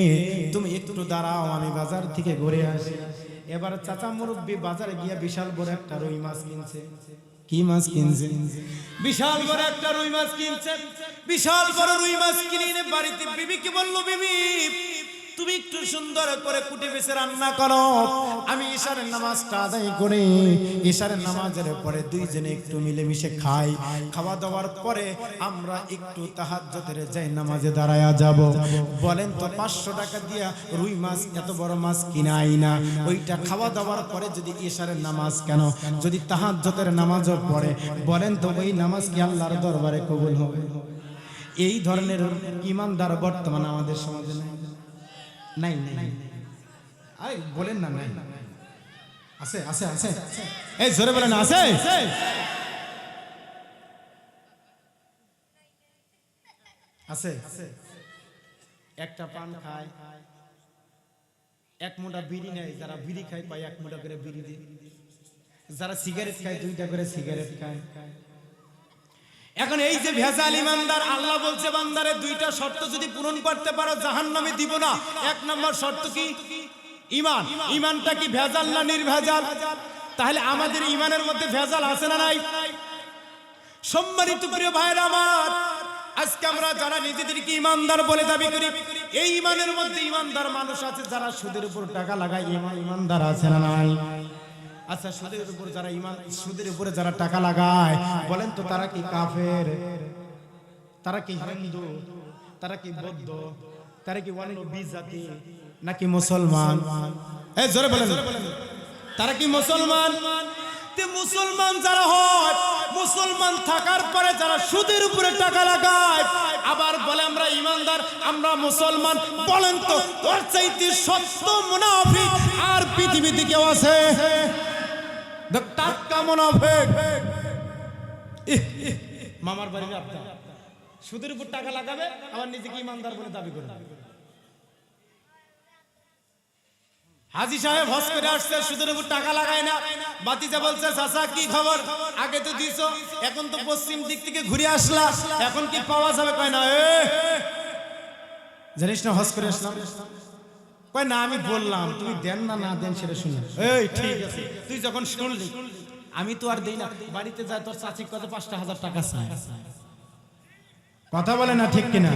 তুমি একটু দাঁড়াও, আমি বাজার থেকে ঘুরে আসি। এবার চাচা মুরব্বী বাজারে গিয়ে বিশাল বড় একটা রুই মাছ কিনছে। কি মাছ কিনছে? বিশাল বড় একটা রুই মাছ কিনছে। বিশাল বড় রুই মাছ কিনে বাড়িতে বিবিকে বলল, বিবি তুমি একটু সুন্দর করে কুটে বেছে রান্না করো, আমি ইশারের নামাজটা আদায় করে ইশারের নামাজের পরে দুইজনে একটু মিলেমিশে খাই। খাওয়া দাওয়ার পরে আমরা একটু তাহাজ্জুদের যাই নামাজে দাঁড়ায়া যাব। বলেন তো 500 টাকা দিয়া রুই মাছ, এত বড় মাছ কিনাই না, ওইটা খাওয়া দাওয়ার পরে যদি ইশারের নামাজ কেন, যদি তাহাজ্জুদের নামাজও পড়ে, বলেন তো ওই নামাজ কি আল্লাহর দরবারে কবুল হবে? এই ধরনের ঈমানদার বর্তমানে আমাদের সমাজে নাই। নাই নাই, আরে বলেন না নাই। আছে আছে আছে, এই জোরে বলেন আছে। আছে একটা পান খায়, এক মুঠা বিড়ি নেয়, যারা বিড়ি খায় পায় 1 মুঠা করে বিড়ি দিয়ে, যারা সিগারেট খায় 2টা করে সিগারেট খায়। এখন এই যে ভেজাল ঈমানদার, আল্লাহ বলছে বান্দারে 2টা শর্ত যদি পূরণ করতে পারো জাহান্নামে দিব না। 1 নম্বর শর্ত কি? ঈমান। ঈমানটা কি ভেজাল না নির্ভেজাল? তাহলে আমাদের ঈমানের মধ্যে ভেজাল আছে না নাই? সম্মানিত প্রিয় ভাইরা আমার, আজকে আমরা যারা নিজেদেরকে ঈমানদার বলে দাবি করি, এই ঈমানের মধ্যে ঈমানদার মানুষ আছে যারা সুদের উপর টাকা লাগায়, ঈমানদার আছে না নাই? আচ্ছা, সুদের উপরে যারা সুদের উপরে যারা টাকা লাগায়, বলেন তো তারা কি কাফের? তারা কি হিন্দু? তারা কি বৌদ্ধ? তারা কি অন্য বিজাতি নাকি মুসলমান? এই জোরে বলেন, তারা কি মুসলমান? তে মুসলমান যারা হয়, মুসলমান থাকার পরে যারা সুদের উপরে টাকা লাগায়, আবার বলে আমরা ঈমানদার, আমরা মুসলমান, বলেন তো ওর চাইতে সত্য মুনাফিক আর পৃথিবীতে কেউ আছে? টাটকা মুনাফিক। মামার বাড়ির আপনার সুদের উপর টাকা লাগাবে, আবার নিজেকে ঈমানদার বলে দাবি করে। হাজী সাহেব হজ করে আসছে, সুদের উপর টাকা লাগায় না। বাতিজা বলছে, চাচা কি খবর? আগে তো দিছো, এখন তো পশ্চিম দিক থেকে ঘুরে আসলা, এখন কি পাওয়া যাবে? কয় না, জানিস না হজ করে আসলাম। কয় না, আমি বললাম, তুমি দেন না না দেন সেটা শুনে। এই ঠিক আছে, তুই যখন শুনলি, আমি তো আর দেই না। বাড়িতে যায় তোর চাচি কত 5,000 টাকা চায়। কথা বলে না ঠিক কিনা?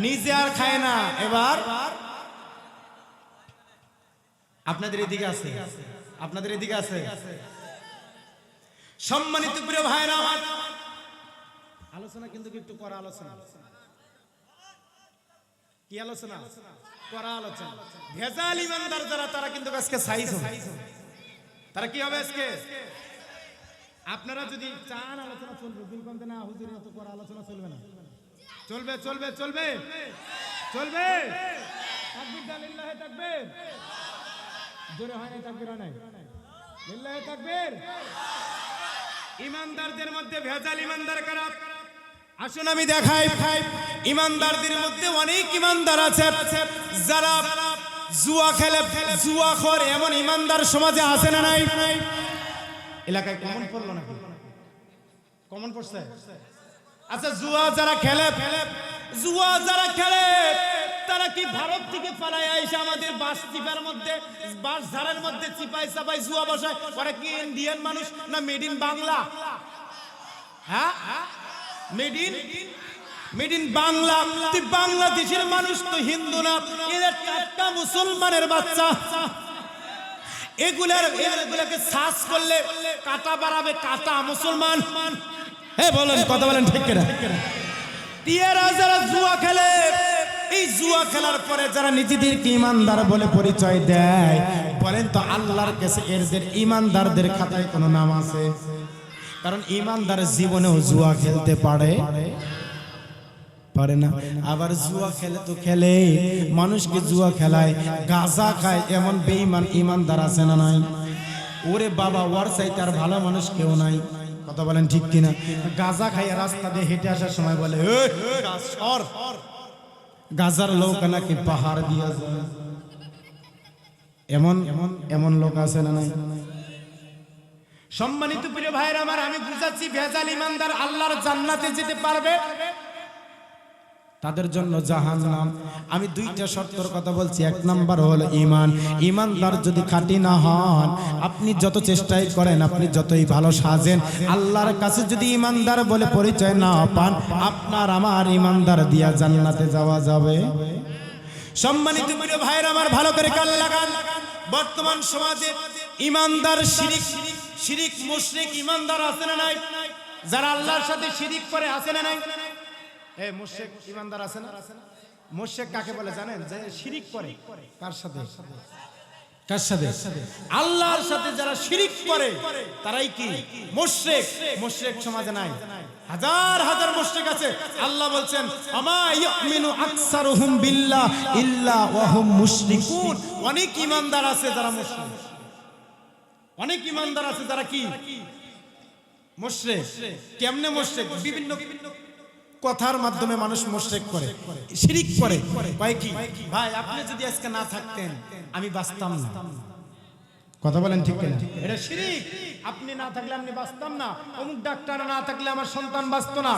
নিজে আর খায় না। এবার আপনাদের এদিকে আছে, আপনাদের এদিকে আছে। সম্মানিত প্রিয় ভাইরা আমার, আলোচনা কিন্তু একটু করা আলোচনা। কি আলোচনা? করা আলোচনা। ভেজাল ঈমানদার যারা, তারা কিন্তু আজকে সাইজ হবে। তারা কি হবে আজকে? আপনারা যদি চান আলোচনা চলবে, বিলকন্তে না হুজুর এত করা আলোচনা চলবে না। চলবে চলবে চলবে চলবে। তাকবীর দাও, লিল্লাহি তাকবীর। জোরে হয় না তাকবীর? হয় না, লিল্লাহি তাকবীর। ঈমানদারদের মধ্যে ভেজাল ঈমানদার কারা? আসুন আমি দেখাই। ঈমানদারদের মধ্যে অনেক ঈমানদার আছে যারা জুয়া খেলে, জুয়াখোর। এমন ঈমানদার সমাজে আছে না নাই? এলাকায় কমন পড়লো নাকি? কমন পড়ছে? আচ্ছা, জুয়া যারা খেলে, জুয়া যারা খেলে তারা কি ভারত থেকে পালায় আইসা আমাদের বাস চিপার মধ্যে, বাস ঝাড়ের মধ্যে চিপাই চাপাই জুয়া বসায়? ওরা কি ইন্ডিয়ান মানুষ না মেড ইন বাংলা? হ্যাঁ, মেড ইন বাংলা। তুই বাংলাদেশের মানুষ তো হিন্দু না, এদের টাটকা মুসলমানের বাচ্চা। এগুলাকে সার্চ করলে কাটা বাড়াবে, কাটা মুসলমান। হ্যাঁ বলেন, কথা বলেন ঠিক কিনা? টিয়ারা যারা জুয়া খেলে, এই জুয়া খেলার পরে যারা নিজেদেরকে ইমানদার বলে পরিচয় দেয়, বলেন তো আল্লাহর কাছে এদের ইমানদারদের খাতায় কোনো নাম আছে? কারণ ইমানদার জীবনেও জুয়া খেলতে পারে না। আবার জুয়া খেলে তো খেলে, মানুষকে জুয়া খেলায়, গাঁজা খায়, এমন বেঈমান ইমানদার আছে না নাই? ওরে বাবা, ওর চাইতে আর ভালো মানুষ কেউ নাই। কথা বলেন ঠিক কিনা? গাঁজা খাই রাস্তা দিয়ে হেঁটে আসার সময় বলে গাজার লোক নাকি পাহাড় দিয়ে যায়। এমন লোক আছে না নাই? সম্মানিত প্রিয় ভাইরা আমার, আমি বুঝাচ্ছি ভেজাল ইমানদার আল্লাহর জান্নাতে যেতে পারবে, তাদের জন্য জাহান্নাম। আমি দুইটা শর্তের কথা বলছি। এক নাম্বার হলো ঈমান। ঈমানদার যদি খাঁটি না হন, আপনি যত চেষ্টাই করেন, আপনি যতই ভালো সাজেন, আল্লাহর কাছে যদি ঈমানদার বলে পরিচয় না পান, আপনার আমার ঈমানদার দিয়া জান্নাতে যাওয়া যাবে। সম্মানিত প্রিয় ভাইরা আমার, ভালো করে কান লাগান। বর্তমান সমাজে ঈমানদার শিরিক মুশরিক ঈমানদার আছে না নাই? যারা আল্লাহর সাথে শিরিক করে আছে না নাই? এই মুশরিক ইমানদার আছে না? মুশরিক কাকে বলে জানেন? যে শিরিক করে। কার সাথে? আল্লাহর সাথে যারা শিরিক করে তারাই কি মুশরিক। মুশরিক সমাজে নাই, হাজার হাজার মুশরিক আছে। আল্লাহ বলছেন আমা ইউমিনু আকসারুহুম বিল্লাহ ইল্লা ওয়া হুম মুশরিকুন। অনেক ইমানদার আছে যারা মুশরিক, অনেক ইমানদার আছে যারা কি মুশরিক। কেমনে মুশরিক? বিভিন্ন কথার মাধ্যমে মানুষ মুশরিক করে, শিরিক করে। কয় কি? ভাই আপনি যদি আজকে না থাকতেন আমি বাঁচতাম না। কথা বলেন ঠিক কিনা? এটা শিরিক। আপনি না থাকলে আমি বাঁচতাম না, অমুক ডাক্তার না থাকলে আমার সন্তান বাঁচতো না,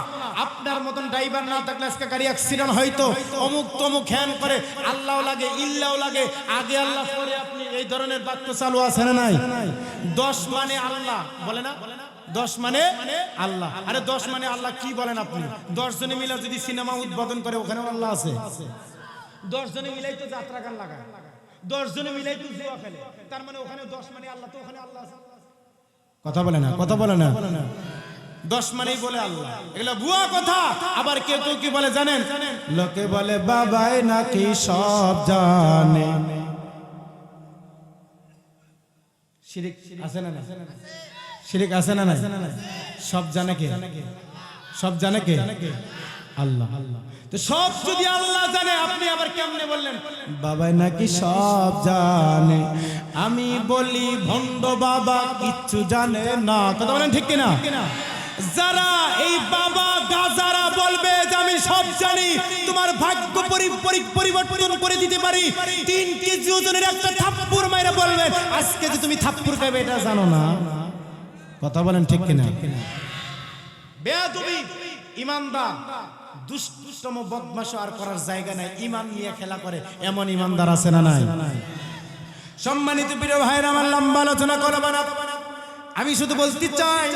আপনার মতন ড্রাইভার না থাকলে আজকে গাড়ি অ্যাক্সিডেন্ট হয়তো, অমুক তমুক হ্যান করে। আল্লাহ লাগে, ইল্লাহ লাগে, আগে আল্লাহ পরে আপনি। এই ধরনের বাক্য চালু আছে না নাই? 10 মানে আল্লাহ বলে না, 10 মানে আল্লাহ। আরে 10 মানে আল্লাহ কি বলেন আপনি? 10 জনে মিলে যদি সিনেমা উদ্বোধন করে, ওখানে আল্লাহ আছে? 10 জনে মিলাই তো যাত্রা গান লাগায়, 10 জনে মিলাই তো জুয়া খেলে, তার মানে ওখানে 10 মানে আল্লাহ, তো ওখানে আল্লাহ আছে? কথা বলে না, কথা বলে না। 10 মানেই বলে আল্লাহ, এগুলো ভুয়া কথা। আবার কেউ কেউ কি বলে জানেন? লোকে বলে বাবাই নাকি সব জানে। শিরিক আছে না? শিরিক আছে না? সব জানে কে? সব জানে কে? আল্লাহ। তো সব যদি আল্লাহ জানে, আপনি আবার কেমনে বললেন বাবাই নাকি সব জানে? আমি বলি ভণ্ড বাবা কিচ্ছু জানে না। কথা বলেন ঠিক কিনা? যারা এই বাবা গাজারা বলবে যে আমি সব জানি, তোমার ভাগ্য পরিবর্তন করে দিতে পারি, 3 কেজি ওজনের একটা থাপ্পড় মাইরা বলবে আজকে যে তুমি থাপ্পড় খাবে, এটা জানো না। কথা বলেন ঠিক কিনা? বেয়াদবি ইমানদার দুষ্টতম বদমাশ আর করার জায়গা নাই, ঈমান নিয়ে খেলা করে এমন ইমানদার আছে না নাই? সম্মানিত প্রিয় ভাইরা আমার, লম্বা আলোচনা করব না। আমি শুধু বলতে চাই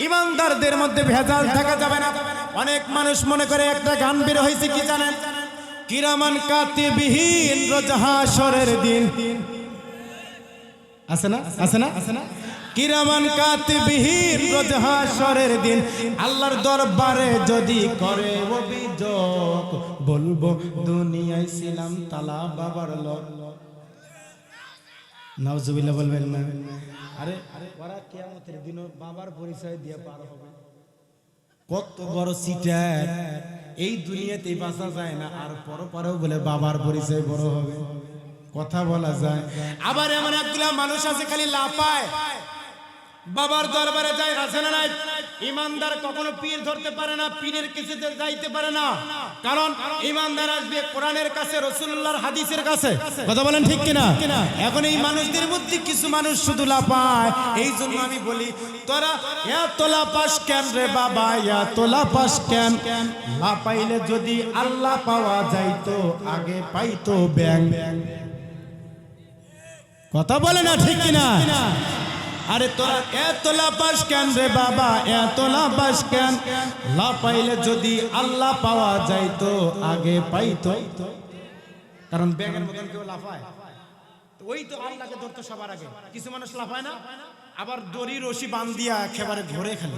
ইমানদারদের মধ্যে ভেজাল থাকা যাবে না। অনেক মানুষ মনে করে একটা গান বের হয়েছে কি জানেন? কিরামান কাতিবিন রোজ হাশরের দিন। আছে না? আছে না? আছে না? কিরামান কাতিবিন রোজ হাশরের দিন আল্লাহর দরবারে যদি করে অভিযোগ, বলবো দুনিয়ায় ছিলাম তালা বাবার লোক। নাউজুবিল্লাহ বলবেন না? আরে ওরা কিয়ামতের দিন বাবার পরিচয় দিয়ে পার হবে। কত বড় সিটার, এই দুনিয়াতেই বাঁচা যায় না, আর পরপরেও বলে বাবার পরিচয় বড় হবে। কথা বলা যায়। আবার এমন একগুলা মানুষ আছে খালি লাপায়, বাবার দরবারে যায়, আছে না নাই? ইমানদার কখনো পীর ধরতে পারে না, পীরের কিছুতে যাইতে পারে না, কারণ ইমানদার আসবে কোরআনের কাছে, রাসূলুল্লাহর হাদিসের কাছে। কথা বলেন ঠিক কিনা? এখন এই মানুষদের মধ্যে কিছু মানুষ শুধু লাফায়। এই জন্য আমি বলি, তোরা এত লাফাস কেন রে বাবা, এত লাফাস কেন? লাফাইলে যদি আল্লাহ পাওয়া যাইতো, আগে পাইতো ব্যাং। কথা বলে না ঠিক কিনা? আরে তোরা এত লাফাস কেন রে বাবা, এত লাফাস কেন? লাফাইলে যদি আল্লাহ পাওয়া যাইতো, আগে পাইতো। কারণ ব্যাঙের মতন কেউ লাফায়, ওই তো আল্লাহকে ধরতো সবার আগে। কিছু মানুষ লাফায় না, আবার দড়ি রশি বান্ধিয়া একেবারে ঘরে খেলে,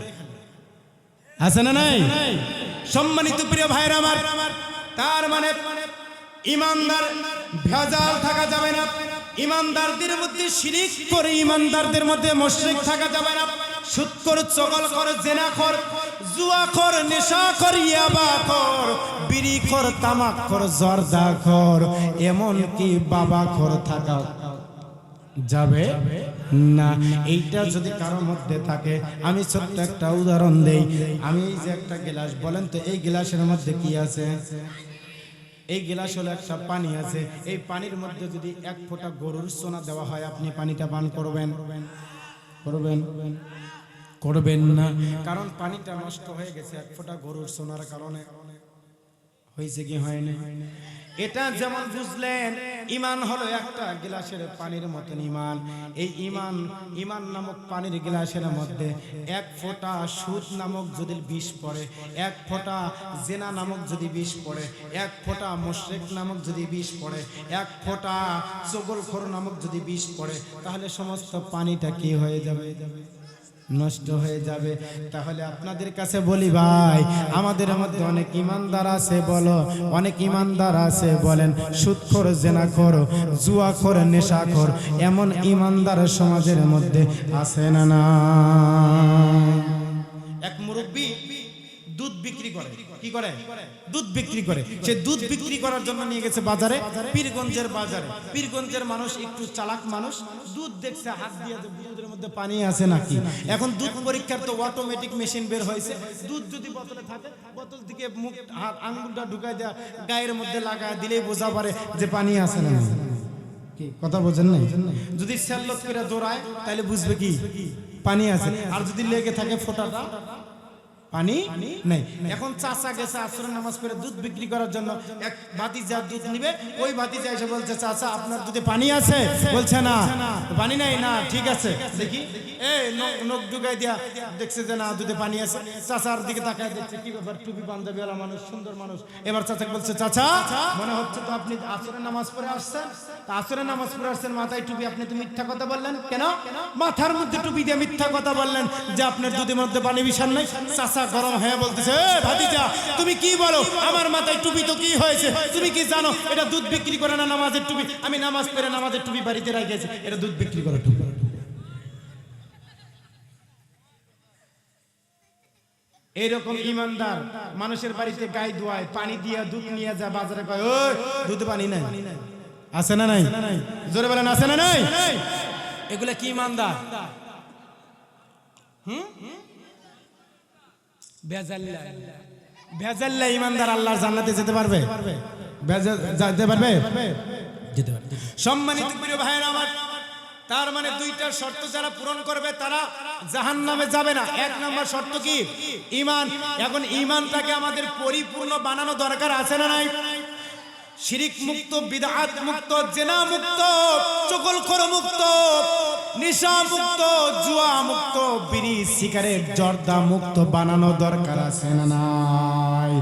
আছে না নাই? সম্মানিত প্রিয় ভাইরা আমার, তার মানে ইমানদার ভেজাল থাকা যাবে না, ইমানদারদের মধ্যে শিরিক করে, ইমানদারদের মধ্যে মুশরিক থাকা যাবে না। সুদখোর, চগলখোর, জেনাখোর, জুয়াখোর, নেশাখোর, ইয়াবাখোর, বিড়িখোর, তামাকখোর, জর্দাখোর, এমন কি বাবাখোর থাকা যাবে না। এইটা যদি কারোর মধ্যে থাকে, আমি ছোট্ট একটা উদাহরণ দেই। আমি এই যে একটা গ্লাস, বলেন তো এই গ্লাসের মধ্যে কি আছে? এই গ্লাস হলো একটা পানি আছে, এই পানির মধ্যে যদি এক ফোঁটা গরুর সোনা দেওয়া হয়, আপনি পানিটা পান করবেন? করবেন? করবেন না, কারণ পানিটা নষ্ট হয়ে গেছে এক ফোঁটা গরুর সোনার কারণে। হয়েছে কি হয়নি? এটা যেমন বুঝলেন, ঈমান হলো একটা গ্লাসের পানির মতন। ঈমান, এই ঈমান, ঈমান নামক পানির গ্লাসের মধ্যে এক ফোঁটা সুদ নামক যদি বিষ পড়ে, এক ফোঁটা জেনা নামক যদি বিষ পড়ে, এক ফোঁটা মুশরিক নামক যদি বিষ পড়ে, এক ফোঁটা চগলখোর নামক যদি বিষ পড়ে, তাহলে সমস্ত পানিটা কি হয়ে যাবে? নষ্ট হয়ে যাবে। তাহলে আপনাদের কাছে বলি ভাই, আমাদের মধ্যে অনেক ইমানদার আছে, বলো অনেক ইমানদার আছে, বলেন সুদখোর, জেনাখোর, জুয়াখোর, নেশাখোর, এমন ইমানদার সমাজের মধ্যে আছে না না? এক মুরব্বি দুধ বিক্রি করে, কি করে? দুধ বিক্রি করে। সে দুধ বিক্রি করার জন্য নিয়ে গেছে বাজারে, পীরগঞ্জের বাজারে। পীরগঞ্জের মানুষ একটু চালাক মানুষ, দুধ দেখছে, হাত দিয়ে দুধের মধ্যে পানি আছে নাকি। এখন দুধ পরীক্ষার তো অটোমেটিক মেশিন বের হয়েছে। দুধ যদি বোতলে থাকে, বোতল থেকে মুখ, হাত, আঙ্গুলটা ঢুকায় দেয়া, গায়ের মধ্যে লাগায় দিলেই বোঝা পারে যে পানি আছে না। কি কথা বোঝেন নাই? যদি সেল্লত করে দৌড়ায়, তাহলে বুঝবে কি পানি আছে। আর যদি লেগে থাকে ফোঁটাটা, পানি নেই। এখন চাচা গেছে আসরের নামাজ পড়ে দুধ বিক্রি করার জন্য, এক ভাতিজা দুধ নিবে, ওই ভাতিজা এসে বলছে, চাচা আপনার দুধে পানি আছে? বলছে না, পানি নাই। না ঠিক আছে, দেখি। এই নখ ঢুকাই দিয়া দেখছে যে না, দুধে পানি আছে। চাচার দিকে তাকায় দেখছে, কি ব্যাপার, টুপি পাঞ্জাবিওয়ালা মানুষ, সুন্দর মানুষ। এবার চাচা বলছে, চাচা মনে হচ্ছে তো আপনি আসরের নামাজ পড়ে আসছেন। আসরের নামাজ পড়ে আসছেন, মাথায় টুপি, আপনি তো মিথ্যা কথা বললেন কেন? মাথার মধ্যে টুপি দিয়ে মিথ্যা কথা বললেন যে আপনার দুধের মধ্যে পানি মিশান নাই। চাচা গরম হয়ে বলতেছে, ভাতিজা তুমি কি বলো? আমার মাথায় টুপি তো কি হয়েছে? তুমি কি জানো এটা দুধ বিক্রি করে না, নামাজের টুপি? আমি নামাজ পড়ে নামাজের টুপি বাড়িতে রেখেছি, এটা দুধ বিক্রি করে টুপি। এইরকম ইমানদার মানুষের বাড়িতে গায়ে ধোয়ায়, পানি দিয়া দুধ নিয়ে যায় বাজারে, কয় ওই দুধে পানি নাই, আছে না নাই? জোরে বলেন, আছে না নাই? এগুলা কি ইমানদার? ভেজাল্লা ইমানদার আল্লাহর জান্নাতে যেতে পারবে? যেতে পারবে? যেতে পারবে। সম্মানিত প্রিয় ভাইয়েরা আমার, তার মানে দুইটা শর্ত যারা পূরণ করবে তারা জাহান্নামে যাবে না। এক নম্বর শর্ত কি? ঈমান। এখন ঈমানটাকে আমাদের পরিপূর্ণ বানানো দরকার, আছে না নাই? শিরিক মুক্ত, বিদআত মুক্ত, জিনা মুক্ত, চগলখোর মুক্ত, নেশা মুক্ত, জুয়া মুক্ত, বিড়ি, সিগারেট, জর্দা মুক্ত বানানো দরকার, আছে না নাই?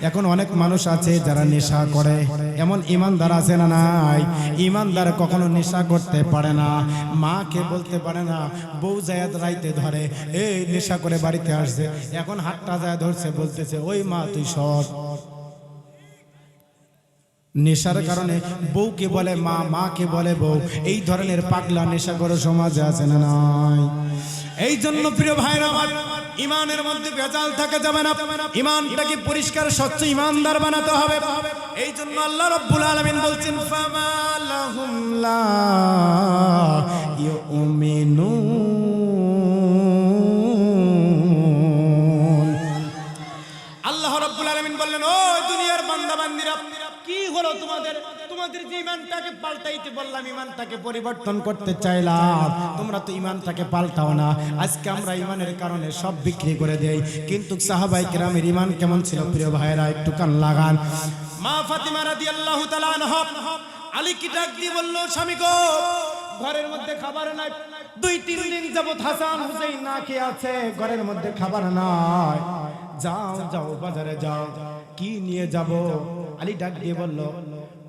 এখন অনেক মানুষ আছে যারা নেশা করে, এমন ইমানদার আছে না নাই? ইমানদার কখনো নেশা করতে পারে না, মাকে বলতে পারে না, বউ জায়াত রাইতে ধরে, এই নেশা করে বাড়িতে আসছে, এখন হাতটা যায় ধরছে, বলতেছে ওই মা তুই সৎ। নেশার কারণে বউকে বলে মা, মাকে বলে বউ। এই ধরনের পাগলা নেশাখোর সমাজে আছে না নাই? এই জন্য প্রিয় ভাইরা আমার, ইমানের মধ্যে ভেজাল থাকা যাবে না, ইমানটাকে পরিষ্কার স্বচ্ছ ইমানদার বানাতে হবে। এই জন্য আল্লাহ রাব্বুল আলামিন বলছেন, ফামা লাহুম লা ইউমিনুন হলো তোমাদের যে ইমানটাকে পাল্টাইতে বললাম, ইমানটাকে পরিবর্তন করতে চাইলাম, তোমরা তো ইমানটাকে পাল্টাও না। আজকে আমরা ইমানের কারণে সব বিক্রি করে দেই। কিন্তু সাহাবায়ে কেরামের ইমান কেমন ছিল প্রিয় ভাইরা, একটু কান লাগান। মা ফাতিমা রাদিয়াল্লাহু তাআলা আনহা আলী কি ডাক দিয়ে বলল, স্বামী গো, ঘরের মধ্যে খাবার নাই, 2-3 দিন যাবত হাসান হুসাইন না খেয়ে আছে, ঘরের মধ্যে খাবার নাই, যাও বাজারে যাও, কি নিয়ে যাব? আলী ডাক দিয়ে বলল,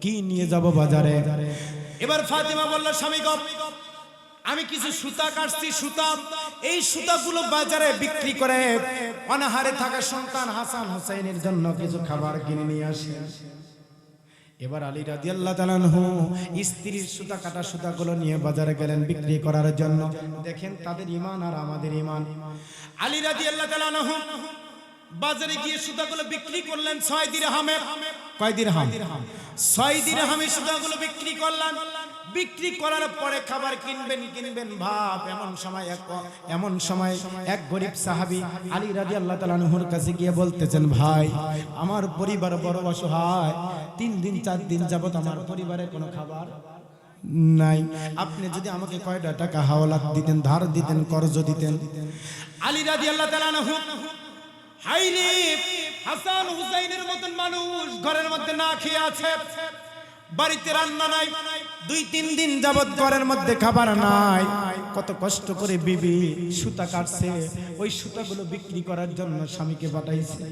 কি নিয়ে যাব বাজারে? এবার ফাতিমা বলল, স্বামী গো, আমি কিছু সুতা কাটছি, সুতা, এই সুতাগুলো বাজারে বিক্রি করে অনাহারে থাকা সন্তান হাসান হুসাইনের জন্য কিছু খাবার কিনে নিয়ে আসি। এবার আলী রাদিয়াল্লাহু তাআলা আনহু স্ত্রীর সুতা কাটা সুতাগুলো নিয়ে বাজারে গেলেন বিক্রি করার জন্য। দেখেন তাদের ঈমান আর আমাদের ঈমান। আলী রাদিয়াল্লাহু তাআলা আনহু বাজারে গিয়ে সুতাগুলো বিক্রি করলেন 6 দিরহামে। কয় দিরহাম? 6 দিরহামে সুতাগুলো বিক্রি করলেন। বিক্রি করার পরে খাবার কিনবেন ভাব, এমন সময় এক গরিব সাহাবী আলী রাদিয়াল্লাহু তাআলা আনহুর কাছে গিয়ে বলতেছেন, ভাই, আমার পরিবার বড় অসহায়, 3 দিন 4 দিন যাবত আমার পরিবারে কোনো খাবার নাই, আপনি যদি আমাকে কয়টা টাকা হাওলাত দিতেন, ধার দিতেন, কর্জ দিতেন। আলী রাদিয়াল্লাহু তাআলা আনহু, হায়রে, হাসান হুসাইনের মতন মানুষ ঘরের মধ্যে না খেয়ে আছে, বাড়িতে রান্না নাই, 2-3 দিন যাবত ঘরের মধ্যে খাবার নাই, কত কষ্ট করে বিবি সুতা কাটছে, ওই সুতাগুলো বিক্রি করার জন্য স্বামীকে পাঠাইছে।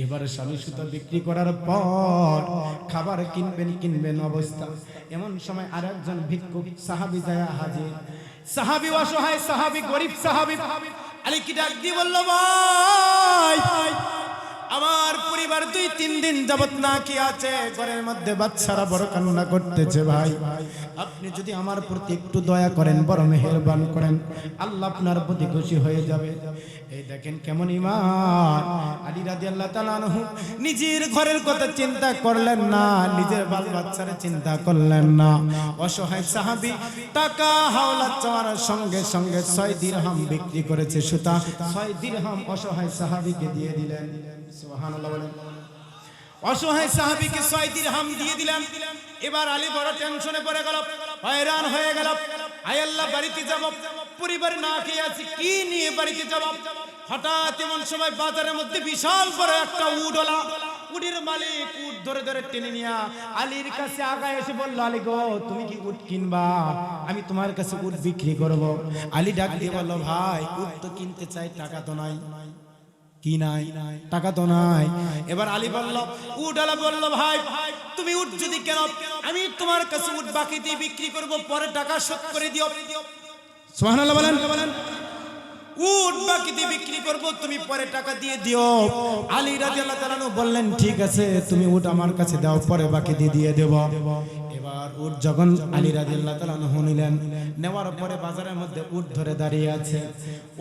এবারে স্বামী সুতা বিক্রি করার পর খাবার কিনবেন অবস্থা, এমন সময় আরেকজন ভিক্ষুক সাহাবী যায় হাজির। সাহাবী অসহায়, সাহাবী গরিব সাহাবী। আলী কি ডাক দিয়ে বলল, ভাই, আমার পরিবার 2-3 দিন যাবত না কি আছে, ঘরের মধ্যে বাচ্চারা বড় কান্না করতেছে, ভাই, আপনি যদি আমার প্রতি একটু দয়া করেন, বড় মেহেরবান করেন, আল্লাহ আপনার প্রতি খুশি হয়ে যাবে। এই দেখেন কেমন ঈমান। আলী রাদিয়াল্লাহু তাআলা আনহু নিজের ঘরের কথা চিন্তা করলেন না, নিজের বাল বাচ্চার চিন্তা করলেন না। অসহায় সাহাবী টাকা হাওলাত চাওয়ার সঙ্গে সঙ্গে 6 দিরহাম বিক্রি করেছে সুতা, 6 দিরহাম অসহায় সাহাবীকে দিয়ে দিলেন। সুবহানাল্লাহ বলেন। অসহায় সাহাবীকে 6 দিরহাম দিয়ে দিলেন। এবার আলী বড় টেনশনে পড়ে গেল, হয়রান হয়ে গেল। আয় আল্লাহ, বাড়িতে যাব, পরিবার না খেয়ে আছি, কি নিয়ে বাড়িতে যাব? হঠাৎ এমন সময় বাজারের মধ্যে বিশাল বড় একটা উটওয়ালা, উটের মালিক উট ধরে ধরে টেনে নিয়ে আলীর কাছে আগায় এসে বলল, আলী গো, তুমি কি উট কিনবা? আমি তোমার কাছে উট বিক্রি করব। আলী ডাক দিয়ে বলল, ভাই, উট তো কিনতে চাই, টাকা তো নাই। কি নাই? টাকা তো নাই। এবার আলী বলল, উটওয়ালা বলল, ভাই, তুমি উট যদি কেন, আমি তোমার কাছে উট বাকি দিয়ে বিক্রি করব, পরে টাকা শোধ করে দিও। সুবহানাল্লাহ বলেন। উট বাকি দিয়ে বিক্রি করব, তুমি পরে টাকা দিয়ে দিও। আলী রাদিয়াল্লাহু তাআলা আনহু বললেন, ঠিক আছে, তুমি উট আমার কাছে দাও, পরে বাকি দিয়ে দেব। এবার উট যখন আলী রাদিয়াল্লাহু তাআলা আনহু নিলেন, নেওয়ার পরে বাজারের মধ্যে উট ধরে দাঁড়িয়ে আছে।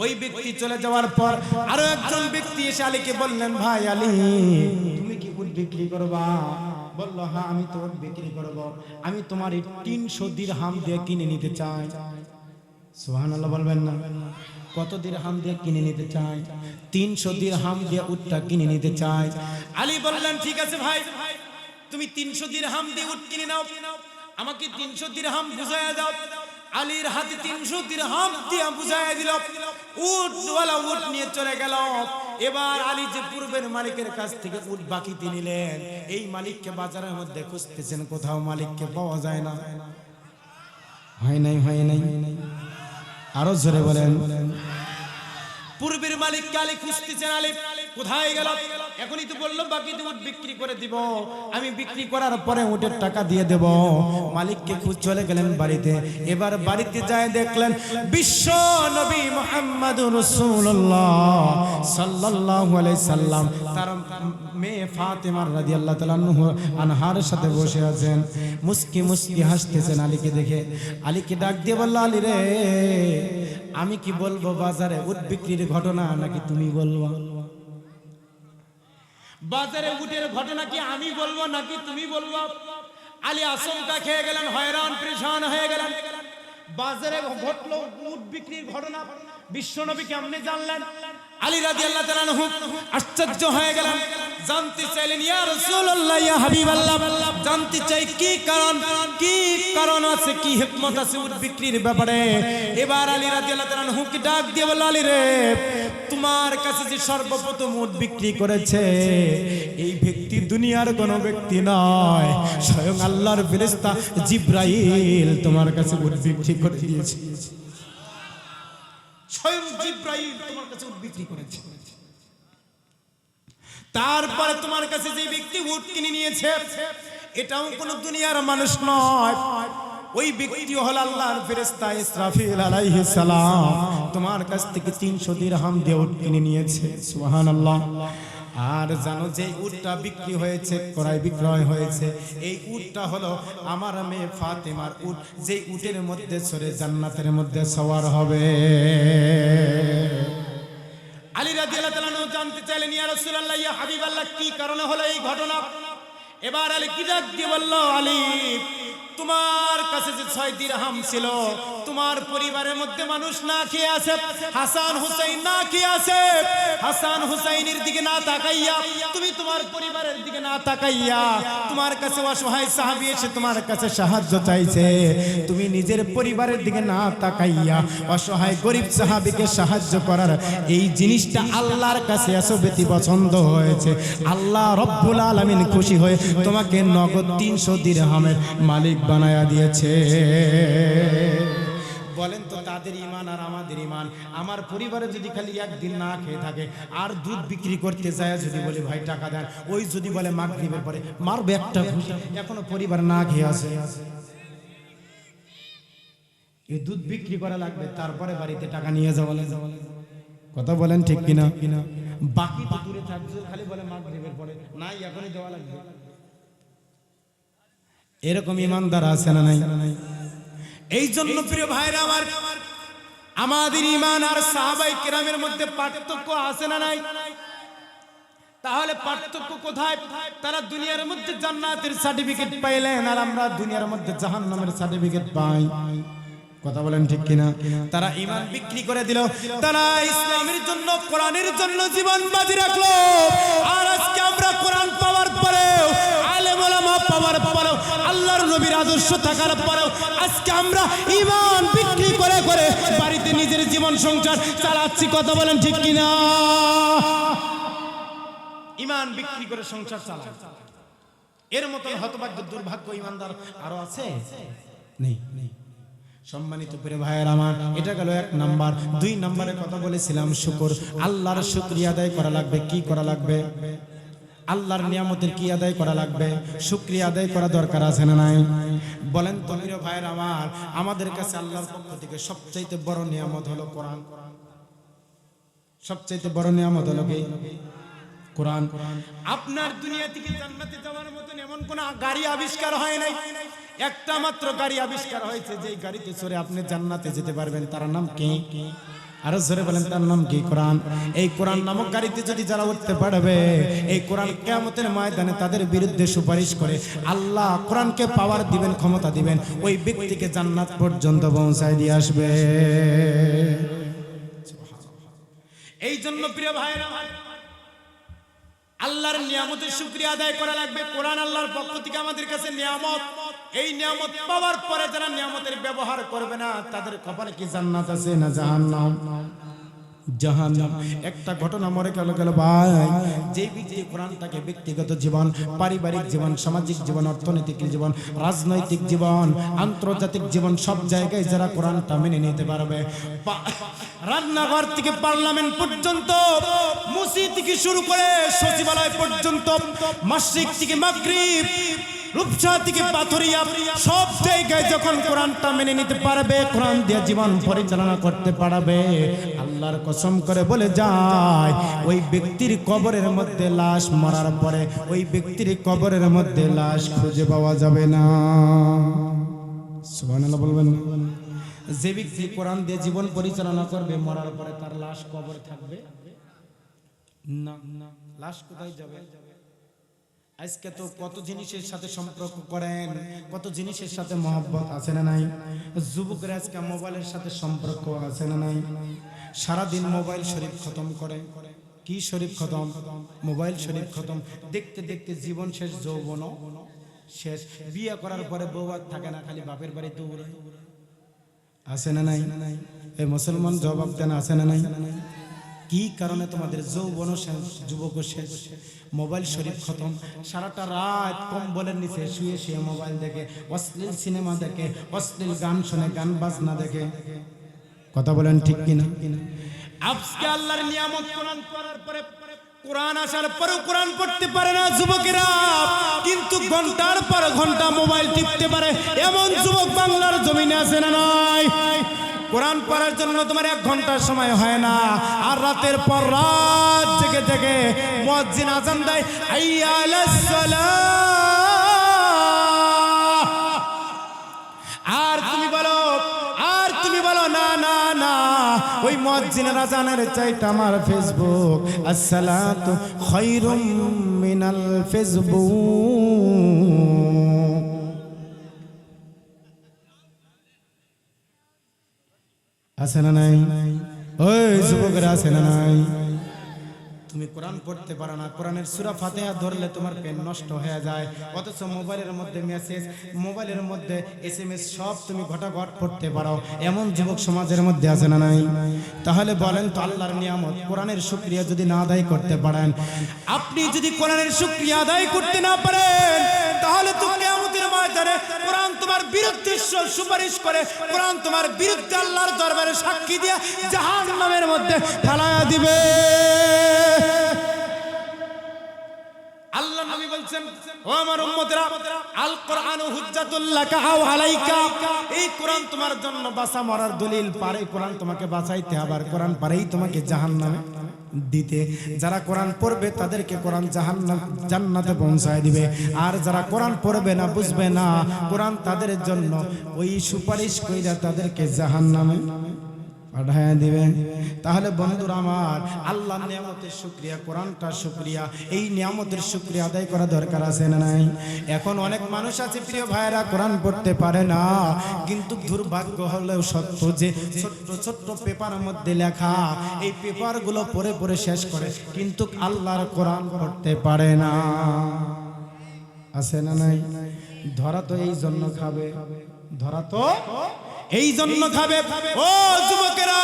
ওই ব্যক্তি চলে যাওয়ার পর আরো একজন ব্যক্তি এসে আলীকে বললেন, ভাই আলী, তুমি কি উট বিক্রি করবা? বলল, হ্যাঁ, আমি তো উট বিক্রি করব, আমি তোমার 300 দিরহাম দিয়ে কিনে নিতে চাই। সুবহানাল্লাহ বলবেন না? কত দিরহাম দিয়ে কিনে নিতে চাই? 300 দিরহাম দিয়ে উটটা কিনে নিতে চাই। আলী বললেন, ঠিক আছে ভাই, তুমি 300 দিরহাম দিয়ে উট কিনে নাও, আমাকে 300 দিরহাম বুঝায়া দাও। আলীর হাতে 300 দিরহাম দিয়ে বুঝায়া দিল। উটওয়ালা উট নিয়ে চলে গেল। এবার আলী যে পূর্বের মালিকের কাছ থেকে উট বাকিতে নিলেন, এই মালিককে বাজারের মধ্যে খুঁজতেছেন, কোথাও মালিককে পাওয়া যায় না। হয় নাই। আরো জোরে বলেন। পূর্বের মালিককে আলী খুঁজতেছেন, আলী কোথায় গেল? এখনই তো বললো বাকিতে উট বিক্রি করে দিব, আমি বিক্রি করার পরে উটের টাকা দিয়ে দেব। মালিককে খুঁজ চলে গেলেন বাড়িতে। এবার বাড়িতে যায় দেখলেন বিশ্ব নবী মুহাম্মদুর রাসূলুল্লাহ সাল্লাল্লাহু আলাইহি সাল্লাম তার মেয়ে ফাতেমা রাদিয়াল্লাহু তাআলা আনহার সাথে বসে আছেন, মুস্কি মুস্কি হাসতেছেন আলীকে দেখে। আলীকে ডাক দিয়ে বলল, আলী রে, আমি কি বলবো বাজারে উট বিক্রির ঘটনা, নাকি তুমি বলবো? বাজারে উটের ঘটনা কি আমি বলবো নাকি তুমি বলবো? আলী আশঙ্কা খেয়ে গেলেন, হয়রান পরেশান হয়ে গেলেন। বাজারে ঘটলো উট বিক্রির ঘটনা, বিশ্বনবী কেমনে জানলেন? আলী রাদিয়াল্লাহু তাআলা আনহু আশ্চর্য হয়ে গেলেন, জানতে চাইলেন, ইয়া রাসূলুল্লাহ, ইয়া হাবিবাল্লাহ, জানতে চাই কি কারণ আছে, কি হিকমত আছে উট বিক্রির ব্যাপারে। এবার আলী রাদিয়াল্লাহু তাআলা আনহুকে ডাক দিয়ে বলল, আলী রে, তোমার কাছে যে সর্বপ্রথম উট বিক্রি করেছে এই ব্যক্তি দুনিয়ার কোনো ব্যক্তি নয়, স্বয়ং আল্লাহর ফেরেশতা জিবরাইল তোমার কাছে উট বিক্রি করে দিয়েছে। স্বয়ং জিবরাইল তোমার কাছে উট বিক্রি করেছে। তারপরে তোমার কাছে যে ব্যক্তি উট কিনে নিয়েছে এটাও কোন দুনিয়ার মানুষ নয়, ওই ব্যক্তি হল আল্লাহর ফেরেশতা ইসরাফিল আলাইহিস সালাম, তোমার কাছ থেকে 300 দিরহাম দিয়ে উট কিনে নিয়েছে। সুবহানাল্লাহ। আর জানো যে উটটা বিক্রি হয়েছে, ক্রয় বিক্রয় হয়েছে, এই উটটা হলো আমার মেয়ে ফাতেমার উট, যে উটের মধ্যে চড়ে জান্নাতের মধ্যে সওয়ার হবে। আলী রাদিয়াল্লাহু তাআলা জানতে চাইলেন, ইয়া রাসূলুল্লাহ, ইয়া হাবিবাল্লাহ, কি কারণে হলো এই ঘটনা? এবার আলী কি ডাক দিয়ে বলল, আলী, তোমার কাছে যে 6 দিরহাম ছিল, তোমার পরিবারের মধ্যে মানুষ না খেয়ে আছে, হাসান হুসাইন না খেয়ে আছে, হাসান হুসাইনের দিকে না তাকাইয়া, তুমি তোমার পরিবারের দিকে না তাকাইয়া, তোমার কাছে অসহায় সাহাবী এসে তোমার কাছে সাহায্য চাইছে, তুমি নিজের পরিবারের দিকে না তাকাইয়া অসহায় গরিব সাহাবীকে সাহায্য করার এই জিনিসটা আল্লাহর কাছে আসবেতি পছন্দ হয়েছে। আল্লাহ রব্বুল আলামিন খুশি হয়ে তোমাকে নগদ 300 দিরহামের মালিক বানায়া দিয়েছে। বলেন তো, তাদের ঈমান আর আমাদের ঈমান? আমার পরিবারে যদি খালি একদিন না খেয়ে থাকে আর দুধ বিক্রি করতে যায়, যদি বলে ভাই টাকা দেন, ওই যদি বলে মাগরিবের পরে মারবে একটা ঘুষি, এখনো পরিবার না খেয়ে আছে, এই দুধ বিক্রি করা লাগবে, তারপরে বাড়িতে টাকা নিয়ে যাওয়া লাগবে। কথা বলেন ঠিক কিনা? বাকি তো দূরে থাকছে, খালি বলে মাগরিবের পরে, নাই এখনই দেওয়া লাগবে। এরকম ইমানদার আছে না নাই? এই জন্য প্রিয় ভাইরা আমার, আমাদের ঈমান আর সাহাবায়ে কেরামের মধ্যে পার্থক্য আছে না নাই? তাহলে পার্থক্য কোথায়? তারা দুনিয়ার মধ্যে জান্নাতের সার্টিফিকেট পাইলেন আর আমরা দুনিয়ার মধ্যে জাহান্নামের সার্টিফিকেট পাই। কথা বলেন ঠিক কিনা? তারা ঈমান বিক্রি করে দিল, তারা ইসলামের জন্য, কোরআনের জন্য জীবন বাজি রাখলো। আর আজকে আমরা কোরআন পাওয়ার পরেও, আলেম ওলামা পাওয়ার পরেও, আল্লাহর নবীর আদর্শ থাকার পরেও আজকে আমরা ঈমান বিক্রি করে করে বাড়িতে নিজের জীবন সংসার চালাচ্ছি। কথা বলেন ঠিক কিনা? ঈমান বিক্রি করে সংসার চালায়, এর মতন হতভাগ্য দুর্ভাগ্য ঈমানদার আরো আছে? নেই। সম্মানিত প্রিয় ভাইয়ের আমার, এটা গেল 1 নাম্বার। 2 নম্বরে কথা বলেছিলাম শুকর, আল্লাহর শুকরিয়া আদায় করা লাগবে। কি করা লাগবে? আল্লাহর নিয়ামতের কি আদায় করা লাগবে? শুকরিয়া আদায় করা দরকার আছে না নাই? বলেন তো প্রিয় ভাইয়ের আমার, আমাদের কাছে আল্লাহর পক্ষ থেকে সবচাইতে বড় নিয়ামত হলো কোরআন। সবচাইতে বড় নিয়ামত হলো কি? কোরআন। আপনার দুনিয়া থেকে জান্নাতে যাওয়ার মতন এমন কোন গাড়ি আবিষ্কার হয় নাই, একটা মাত্র গাড়ি আবিষ্কার হয়েছে, যেই গাড়িতে চড়ে আপনি জান্নাতে যেতে পারবেন। তার নাম কি? আরো জোরে বলেন, তার নাম কি? কোরআন। এই কোরআন নামক গাড়িতে যদি যারা উঠতে পারবে, এই কোরআন কিয়ামতের ময়দানে তাদের বিরুদ্ধে সুপারিশ করে আল্লাহ কোরআনকে পাওয়ার দিবেন, ক্ষমতা দিবেন, ওই ব্যক্তিকে জান্নাত পর্যন্ত পৌঁছায় দিয়ে আসবে। এই জন্য প্রিয় ভাইরা, আল্লাহর নিয়ামতের শুকরিয়া আদায় করা লাগবে। কোরআন আল্লাহর পক্ষ থেকে আমাদের কাছে নিয়ামত। এই নিয়ামত পাওয়ার পরে যারা নিয়ামতের ব্যবহার করবে না, তাদের কপালে কি জান্নাত আছে না জাহান্নাম? জাহান্নাম। একটা ঘটনা মরে গেল ভাই, যে ব্যক্তি কোরআনটাকে ব্যক্তিগত জীবন, পারিবারিক জীবন, সামাজিক জীবন, অর্থনৈতিক জীবন, রাজনৈতিক জীবন, আন্তর্জাতিক জীবন, সব জায়গায় যারা কোরআনটা মেনে নিতে পারবে, রান্নাঘর থেকে পার্লামেন্ট পর্যন্ত, মসজিদ থেকে শুরু করে সচিবালয় পর্যন্ত, মাশরিক থেকে মাগরিব, রূপসা থেকে পাথরিয়া, সব জায়গায় যখন কোরআনটা মেনে নিতে পারবে, কোরআন দিয়ে জীবন পরিচালনা করতে পারবে, আল্লাহর কসম করে বলে যায়, ওই ব্যক্তির কবরের মধ্যে লাশ মরার পরে ওই ব্যক্তির কবরের মধ্যে লাশ খুঁজে পাওয়া যাবে না। সুবহানাল্লাহ বলবেন। যে ব্যক্তি কোরআন দিয়ে জীবন পরিচালনা করবে, মরার পরে তার লাশ কবরে থাকবে না। লাশ কোথায় যাবে? আজকে তো কত জিনিসের সাথে সম্পর্ক করেন, কত জিনিসের সাথে মহব্বত আছে না নাই? যুবকরা আজকে মোবাইলের সাথে সম্পর্ক আছে না নাই? সারাদিন মোবাইল শরীফ খতম করে। কি শরীফ খতম? মোবাইল শরীফ খতম। দেখতে দেখতে জীবন শেষ, যৌবন শেষ। বিয়ে করার পরে বউ আর থাকে না, খালি বাপের বাড়ি দৌড়ায়। আছে না নাই? এই মুসলমান জবাব দেন, আছে না নাই? কি কারণে তোমাদের যৌবন শেষ, যুবক শেষ, মোবাইল শরীফ খতম। সারাটা রাত কম্বলের নিচে শুয়ে শুয়ে মোবাইল দেখে, অশ্লীল সিনেমা দেখে, অশ্লীল গান শুনে, গান বাজনা দেখে। কথা বলেন ঠিক কিনা? আজকে আল্লাহর নিয়ামত কোরআন পড়ার পরে, কোরআন আসার পরেও কোরআন পড়তে পারে না যুবকেরা, কিন্তু ঘন্টার পর ঘন্টা মোবাইল টিপতে পারে এমন যুবক বাংলার জমিনে আছে না নাই? কোরআন পড়ার জন্য তোমার 1 ঘন্টার সময় হয় না, আর রাতের পর রাত জেগে জেগে মুয়াজ্জিন আযান দেয়, হাইয়া আলাস সালাহ। আর তুমি বলো না না না, ওই মুয়াজ্জিনের আযানের চাইতে আমার ফেসবুক, আসসালাতু খায়রুম মিনাল ফেসবুক। আছে না নাই? ওই যুবকরা আছে না নাই? তুমি কোরআন পড়তে পারো না, কোরআনের সূরা ফাতিহা ধরলে তোমার পেন নষ্ট হয়ে যায়, অথচ মোবাইলের মধ্যে মেসেজ, মোবাইলের মধ্যে SMS সব তুমি ঘটাঘট পড়তে পারো, এমন যুবক সমাজের মধ্যে আছে না নাই? তাহলে বলেন তো, আল্লাহর নিয়ামত কোরআনের শুকরিয়া যদি না আদায় করতে পারেন, আপনি যদি কোরআনের শুকরিয়া আদায় করতে না পারেন, তাহলে তো কিয়ামতের ময়দানে কোরআন তোমার বিরুদ্ধে সুপারিশ করে, কোরআন তোমার বিরুদ্ধে আল্লাহর দরবারে সাক্ষী দিয়ে জাহান্নামের মধ্যে ফেলায়া দিবে। আল্লাহ নবী বলছেন, ও আমার উম্মতেরা, আল কোরআনু হুজ্জাতুল লাকা আও আলাইকা, এই কোরআন তোমার জন্য বাঁচা মরার দলিল। পারে কোরআন তোমাকে বাঁচাইতে, আবার কোরআন পারেই তোমাকে জাহান্নামে দিতে। যারা কোরআন পড়বে তাদেরকে কোরআন জান্নাতে পৌঁছায় দিবে, আর যারা কোরআন পড়বে না, বুঝবে না, কোরআন তাদের জন্য ওই সুপারিশ কইরা তাদেরকে জাহান্নামে পাঠায় দিবে। তাহলে বন্ধুরা আমার, আল্লাহর নিয়ামতের শুকরিয়া, কোরআনটার শুকরিয়া, এই নিয়ামতের শুকরিয়া আদায় করা দরকার আছে না নাই? এখন অনেক মানুষ আছে প্রিয় ভাইরা, কোরআন পড়তে পারে না, কিন্তু দুর্ভাগ্য হলেও সত্য যে ছোট্ট ছোট্ট পেপারের মধ্যে লেখা, এই পেপারগুলো পড়ে পড়ে শেষ করে, কিন্তু আল্লাহর কোরআন পড়তে পারে না। আছে না নাই? ধরা তো এই জন্য খাবে, ধরা তো এই জন্য খাবে। ও যুবকেরা,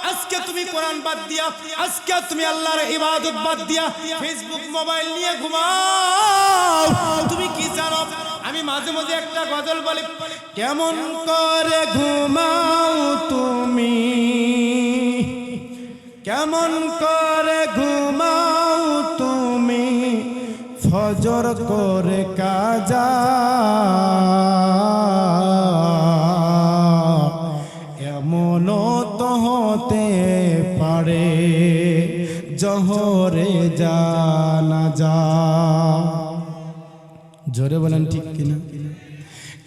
আজকে তুমি কোরআন বাদ দিয়া, আজকে তুমি আল্লাহর ইবাদত বাদ দিয়া ফেসবুক মোবাইল নিয়ে ঘুমাও। তুমি কি জানো, আমি মাঝে মাঝে একটা গজল বলি, কেমন করে ঘুমাও তুমি, কেমন করে ঘুমাও তুমি, ফজর করে কাজা, হতে পারে জোহরে জানাজা। জোরে বলেন ঠিক কিনা?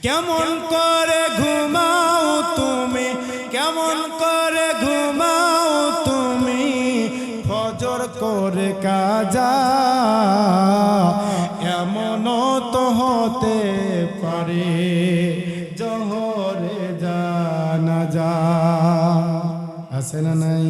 কেমন করে ঘুমাও তুমি, কেমন করে ঘুমাও তুমি, ফজর করে কাজা, এমন তো হতে পারে জোহরে জানাজা। আছে না নাই?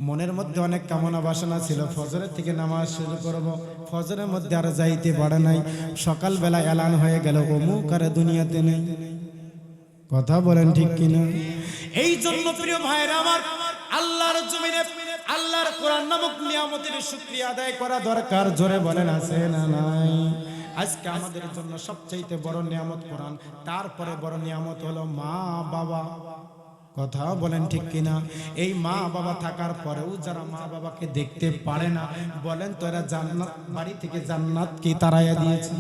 মনের মধ্যে অনেক কামনা বাসনা ছিল, ফজরের থেকে নামাজ শুরু করব, ফজরের মধ্যে আর যাইতে পারে নাই, সকালবেলা এলান হয়ে গেল অমুক আর দুনিয়াতে নেই। কথা বলেন ঠিক কিনা? এই জন্য প্রিয় ভাইরা আমার, আল্লাহর জমিনে আল্লাহর কোরআন নামক নিয়ামতের শুকরিয়া আদায় করা দরকার। জোরে বলেন, আছে না নাই? আজকে আমাদের জন্য সবচেয়ে বড় নিয়ামত কোরআন, তারপরে বড় নিয়ামত হলো মা বাবা। কথা বলেন ঠিক কিনা? এই মা বাবা থাকার পরেও যারা মা বাবাকে দেখতে পারে না, বলেন তো এরা জান্নাত, বাড়ি থেকে জান্নাত কি তাড়াইয়া দিয়েছে?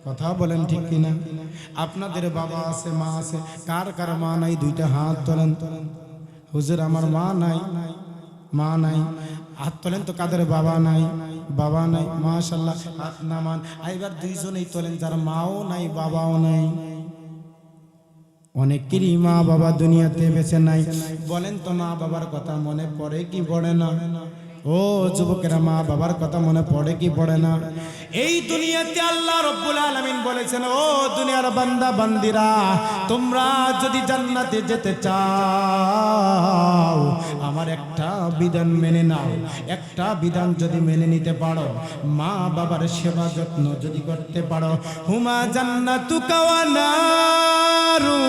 কথা বলেন ঠিক কিনা? আপনাদের বাবা আছে, মা আছে, কার কার মা নাই? দুইটা হাত তোলেন। হুজুর আমার মা নাই, মা নাই, হাত তোলেন তো। কাদের বাবা নাই? বাবা নাই, মাশাআল্লাহ, হাত নামান। এবার দুইজনেই তোলেন যার মাও নাই, বাবাও নাই। অনেকেরই মা বাবা দুনিয়াতে বেঁচে নাই। বলেন তো, মা বাবার কথা মনে পড়ে কি পড়ে না? ও যুবকেরা, মা বাবার কথা মনে পড়ে কি পড়ে না? এই দুনিয়াতে আল্লাহ রাব্বুল আলামিন বলেছেন, ও দুনিয়ার বান্দা বান্দিরা, তোমরা যদি জান্নাতে যেতে চাও আমার একটা বিধান মেনে নাও। একটা বিধান যদি মেনে নিতে পারো, মা বাবার সেবা যত্ন যদি করতে পারো, হুমা জান্নাতুকা ওয়া নারুক,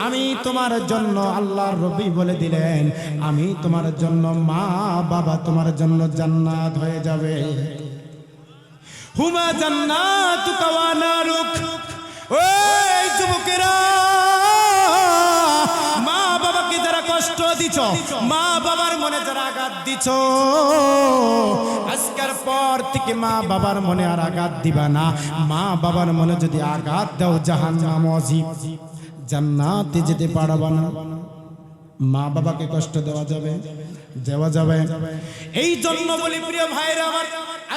আমি তোমার জন্য, আল্লাহর নবী বলে দিলেন, আমি তোমার জন্য, মা বাবা তোমার জন্য জান্নাত হয়ে যাবে। হুমা জান্নাতুকা ওয়া নারুক। ওই যুবকেরা, মা বাবাকে যারা কষ্ট দিছ, মা বাবার মনে যারা আঘাত দিছ, আজকের পর থেকে মা বাবার মনে আর আঘাত দিবা না। মা বাবার মনে যদি আঘাত দাও, জাহান্নাম ওয়াজিব, জান্নাতে যেতে পারবা না। মা বাবাকে কষ্ট দেওয়া যাবে? দেওয়া যাবে। এই জন্য বলি প্রিয় ভাইরা আমার,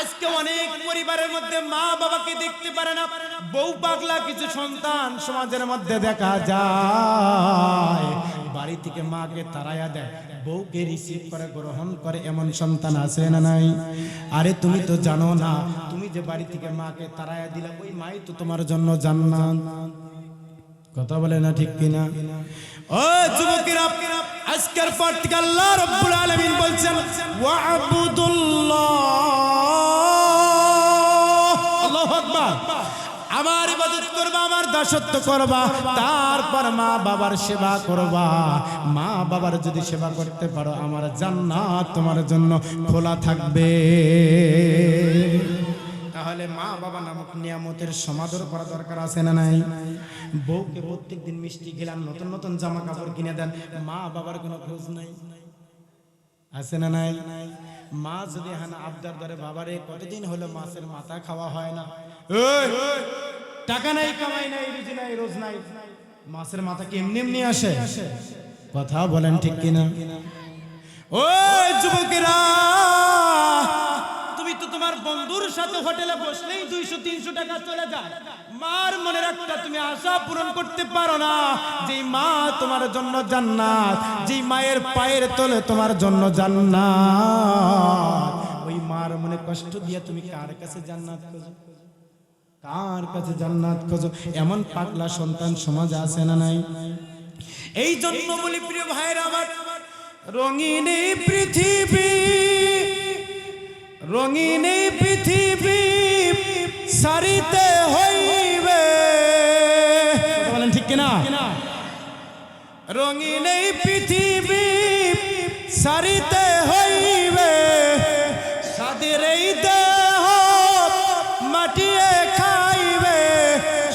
আজকে অনেক পরিবারের মধ্যে মা বাবাকে দেখতে পারে না। বউ পাগলা কিছু সন্তান সমাজের মধ্যে দেখা যায়, বাড়ি থেকে মাকে তাড়াইয়া দেয়, বউকে রিসিভ করে গ্রহণ করে, এমন সন্তান আছে না নাই? আরে তুমি তো জানো না, তুমি যে বাড়ি থেকে মাকে তাড়াইয়া দিলে, ওই মাই তো তোমার জন্য জান্নাত। কথা বলে না ঠিক কিনা? ও যুবকেরা, আজকের পর থেকে আল্লাহ রাব্বুল আলামিন বলছেন, ওয়াবুদুল্লাহ, আল্লাহু আকবার, আমার ইবাদত করবা, আমার দাসত্ব করবা, তারপর মা বাবার সেবা করবা। মা বাবার যদি সেবা করতে পারো, আমার জান্নাত তোমার জন্য খোলা থাকবে। তাহলে মা বাবা নামক নিয়ামতের সমাদর করা দরকার আছে না নাই? বউকে প্রত্যেকদিন মিষ্টি খেলাম, নতুন নতুন জামা কাপড় কিনে দেন, মা বাবার কোনো খোঁজ নাই, আছে না নাই? মা যদি হানা আবদার ধরে, বাবারে কতদিন হলো মাছের মাথা খাওয়া হয় না, টাকা নাই, কামাই নাই, রুজি নাই, রোজ নাই, মাছের মাথা কি এমনি এমনি আসে? কথা বলেন ঠিক কিনা? ও যুবকেরা, তুমি তো তোমার বন্ধুর সাথে হোটেলে বসলেই 200-300 টাকা চলে যায়। মার মনের একটা তুমি আশা পূরণ করতে পারো না, যে মা তোমার জন্য জান্নাত, যে মায়ের পায়ের তলে তোমার জন্য জান্নাত, ওই মার মনে কষ্ট দিয়ে তুমি কার কাছে জান্নাত খোঁজো? কার কাছে জান্নাত খোঁজো? এমন পাগলা সন্তান সমাজ আছে না নাই? এই জন্য বলি প্রিয় ভাইরা আমার, রঙিন এই পৃথিবী, রঙিন এই পৃথিবী সারিতে হইবে, বলেন ঠিক কিনা? রঙিন এই পৃথিবী সারিতে হইবে, সাদের এই দেহ মাটিয়ে খাইবে,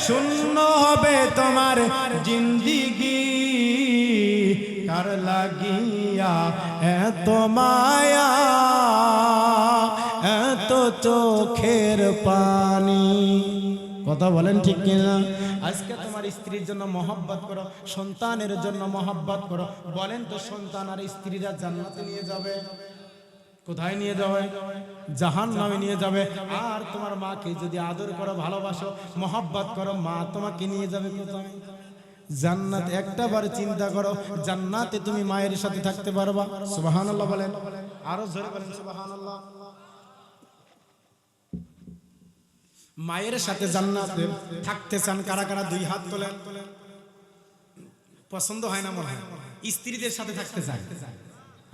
শূন্য হবে তোমার জিন্দিগি, কার লাগিয়া এত মায়া, এত চোখের পানি। কথা বলেন ঠিক কিনা? আজকে তোমার স্ত্রীর জন্য মহব্বত করো, সন্তানের জন্য মহব্বত করো, বলেন তো সন্তান আর স্ত্রীরা জান্নাতে নিয়ে যাবে? কোথায় নিয়ে যাবে? জাহান্নামে নিয়ে যাবে। আর তোমার মাকে যদি আদর করো, ভালোবাসো, মহব্বত করো, মা তোমাকে নিয়ে যাবে কোথায়? জান্নাত। একটাবার চিন্তা করো, জান্নাতে তুমি মায়ের সাথে থাকতে পারবা? সুবহানাল্লাহ বলেন, আরো জোরে বলেন সুবহানাল্লাহ। মায়ের সাথে জান্নাতে থাকতে চান কারা কারা? 2 হাত তোলেন। পছন্দ হয় না মনে হয়? স্ত্রীদের সাথে থাকতে চান?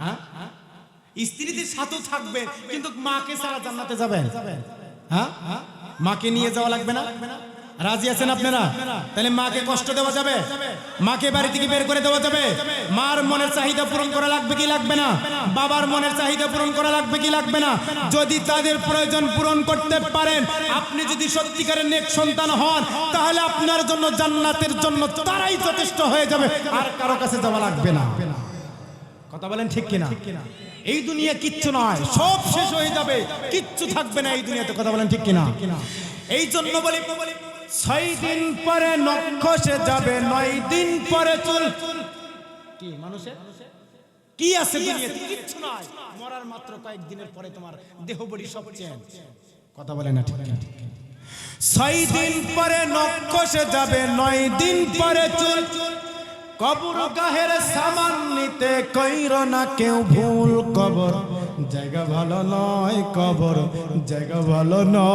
হ্যাঁ, স্ত্রীদের সাথেও থাকবে, কিন্তু মাকে ছাড়া জান্নাতে যাবেন? হ্যাঁ, মাকে নিয়ে যাওয়া লাগবে না? রাজি আছেন আপনারা? তাহলে মাকে কষ্ট দেওয়া যাবে? মাকে বাড়ি থেকে বের করে দেওয়া যাবে? মার মনের চাহিদা পূরণ করা লাগবে কি লাগবে না? বাবার মনের চাহিদা পূরণ করা লাগবে কি লাগবে না? যদি তাদের প্রয়োজন পূরণ করতে পারেন, আপনি যদি সত্যিকারের নেক সন্তান হন, তাহলে আপনার জন্য জান্নাতের জন্য তারাই যথেষ্ট হয়ে যাবে, আর কারো কাছে যাওয়া লাগবে না। কথা বলেন ঠিক কিনা? এই দুনিয়া কিচ্ছু নয়, সব শেষ হয়ে যাবে, কিচ্ছু থাকবে না এই দুনিয়াতে। কথা বলেন ঠিক কিনা? এই জন্য বলি, 6 দিন পরে নখ খসে যাবে, 9 দিন পরে চুল। কি মানুষের কি আছে দুনিয়াতে? কিচ্ছু নাই, মরার মাত্র কয়েকদিনের পরে তোমার দেহ বডি সব চেঞ্জ। কথা বলে না ঠিক কিনা? 6 দিন পরে নখ খসে যাবে, 9 দিন পরে চুল। কবর গাহের সামান নিতে কইরো না কেউ ভুল, কবর জায়গা ভালো নয়, কবর জায়গা ভালো নয়।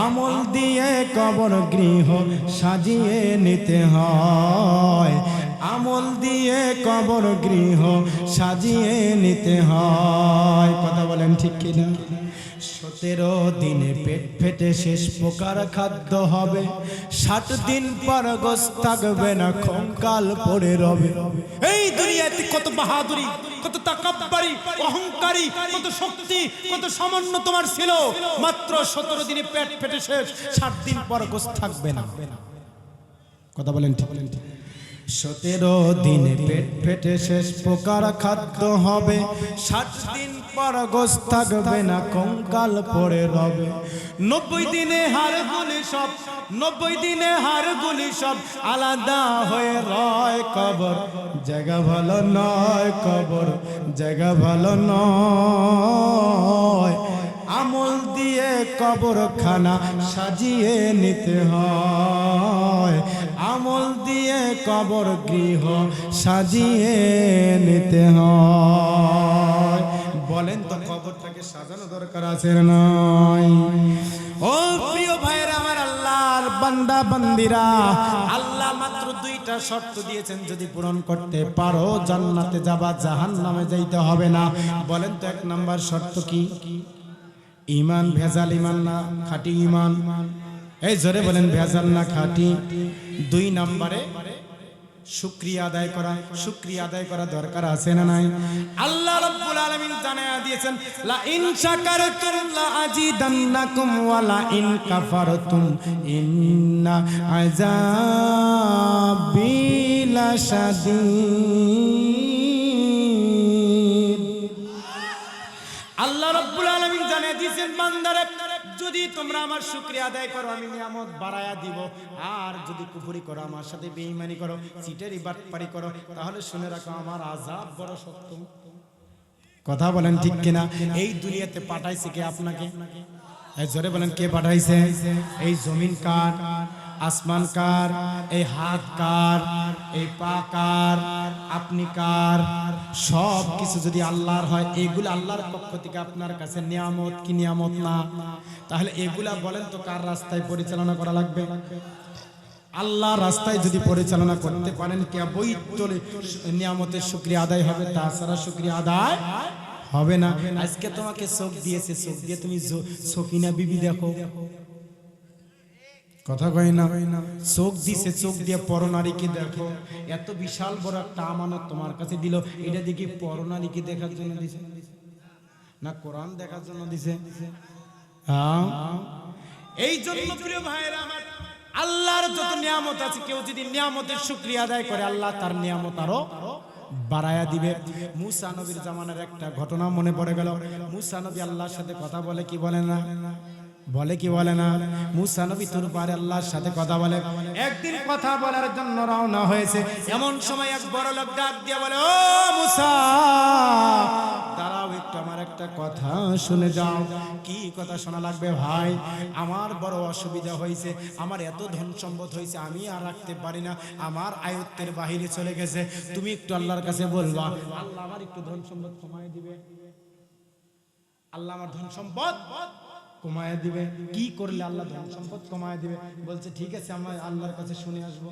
আমল দিয়ে কবর গৃহ সাজিয়ে নিতে হয়, আমল দিয়ে কবর গৃহ সাজিয়ে নিতে হয়। কথা বলেন ঠিক কিনা? 17 দিনে পেট ফেটে শেষ প্রকার খাদ্য হবে, 60 দিন পর গোশ থাকবে না, কঙ্কাল পড়ে রবে। এই দুনিয়াতে কত বাহাদুরি, কত তাকাব্বুরি, অহংকারী, কত শক্তি, কত সামান্য তোমার ছিল, মাত্র 17 দিনে পেট ফেটে শেষ, 60 দিন পর গোশ থাকবে না। কথা বলেন ঠিক? 17 দিনে পেট ফেটে শেষ প্রকার খাদ্য হবে, 60 দিন পর গোশ থাকবে না, কঙ্কাল পড়ে রবে। 90 দিনে হাড়গুলি সব, 90 দিনে হাড়গুলি সব আলাদা হয়ে রয়। কবর জায়গা ভালো নয়, কবর জায়গা ভালো নয়। আমল দিয়ে কবরখানা সাজিয়ে নিতে হয়, আমল দিয়ে কবর গৃহ সাজিয়ে নিতে হয়। বলেন তো কবরটাকে সাজানো দরকার আছে না নাই? ও প্রিয় ভাইরা আমার, আল্লাহর বান্দা বান্দিরা, আল্লাহ মাত্র 2টা শর্ত দিয়েছেন, যদি পূরণ করতে পারো জান্নাতে যাবা, জাহান্নামে যাইতে হবে না। বলেন তো 1 নাম্বার শর্ত কি? ইমান, ভেজাল ইমান না খাঁটি ইমান? এই জোরে বলেন, ভেজাল না খাঁটি। 2 নম্বরে শুকরিয়া আদায় করা। শুকরিয়া আদায় করা দরকার আছে না নাই? আল্লাহ রাব্বুল আলামিন জানায়া দিয়েছেন, লা ইন শাকারতুম লা আজিদান্নাকুম ওয়া লা ইন কাফারতুম ইন্না আযাবি লাশাদীদ। আল্লাহ রাব্বুল আলামিন জানিয়ে দিয়েছেন, বান্দারে যদি তোমরা আমার শুকরিয়া আদায় করো আমি নিয়ামত বাড়ায়া দিব, আর যদি কুফরি করো, আমার সাথে বেঈমানি করো, চিটারি বাটপারি করো, তাহলে শুনে রাখো আমার আযাব বড় শক্ত। কথা বলেন ঠিক কিনা? এই দুনিয়াতে পাঠাইছে কে আপনাকে? এই জোরে বলেন, কে পাঠাইছে? এই জমিন কার? আসমান কার? এই হাত কার? এই পা কার? আপনি কার? সব কিছু যদি আল্লাহর হয়, এগুলো আল্লাহর পক্ষ থেকে আপনার কাছে নিয়ামত কি নিয়ামত না? তাহলে এগুলা বলেন তো কার রাস্তায় পরিচালনা করা লাগবে? আল্লাহর রাস্তায় যদি পরিচালনা করতে পারেন, কেবলই নিয়ামতের শুকরিয়া আদায় হবে, তাছাড়া শুকরিয়া আদায় হবে না। আজকে তোমাকে চোখ দিয়েছে, চোখ দিয়ে তুমি সকিনা বিবি দেখো। কথা কই না? চোখ দিছে, চোখ দিয়ে পরনারীকে দেখো। এত বিশাল বড় একটা আমানত তোমার কাছে দিল, এটা দেখি পরনারীকে দেখার জন্য দিছে না কোরআন দেখার জন্য দিছে? এই জন্য প্রিয় ভাইরা আমার, আল্লাহর যত নিয়ামত আছে, কেউ যদি নিয়ামতের শুকরিয়া আদায় করে, আল্লাহ তার নিয়ামত আরো বাড়ায়া দিবে। মুসা নবীর জামানার একটা ঘটনা মনে পড়ে গেল। মুসা নবী আল্লাহর সাথে কথা বলে কি বলে না? বলে কি বলে না? মুসা নবী তোর পারে আল্লাহর সাথে কথা বলে। একদিন কথা বলার জন্য রওনা হয়েছে, এমন সময় এক বড় লোক ডাক দিয়ে বলে, ও মুসা দাঁড়াও একটু, আমার একটা কথা শুনে যাও। কি কথা শোনা লাগবে ভাই? আমার বড় অসুবিধা হয়েছে, আমার এত ধন সম্পদ হয়েছে, আমি আর রাখতে পারি না, আমার আয়ত্তের বাহিরে চলে গেছে, তুমি একটু আল্লাহর কাছে বলবা, আল্লাহ আমার একটু ধন সম্পদ কমায় দিবে। আল্লাহ আমার ধন সম্পদ কমায় দিবে। কি করলে আল্লাহ ধন সম্পদ কমায় দিবে? বলছে ঠিক আছে, আমরা আল্লাহর কাছে শুনে আসবো।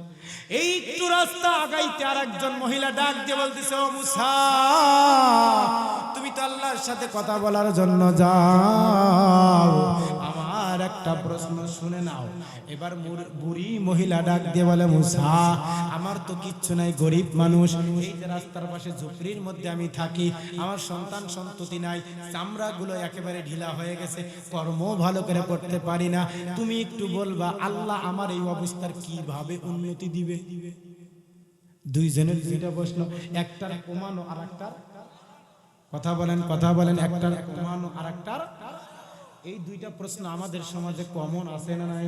এই একটু রাস্তা আগাইতে আর একজন মহিলা ডাক দিয়ে বলতেছে, ও মুসা তুমি তো আল্লাহর সাথে কথা বলার জন্য যাও, আমার একটা প্রশ্ন শুনে নাও। এবার বুড়ি মহিলা ডাক দিয়ে বলে, মুসা আমার তো কিচ্ছু নাই, গরিব মানুষ, এই যে রাস্তার পাশে ঝুপড়ির মধ্যে আমি থাকি, আমার সন্তান সন্ততি নাই, চামড়াগুলো একেবারে ঢিলা হয়ে গেছে, কর্ম ভালো করে করতে পারি না, তুমি একটু বলবা আল্লাহ আমার এই অবস্থার কিভাবে উন্নতি দিবে? দুইজনের দুইটা প্রশ্ন, একটার কমানো আর একটার কথা বলেন, কথা বলেন, একটার কমানো আর একটার। এই দুইটা প্রশ্ন আমাদের সমাজে কমন আছে না নাই?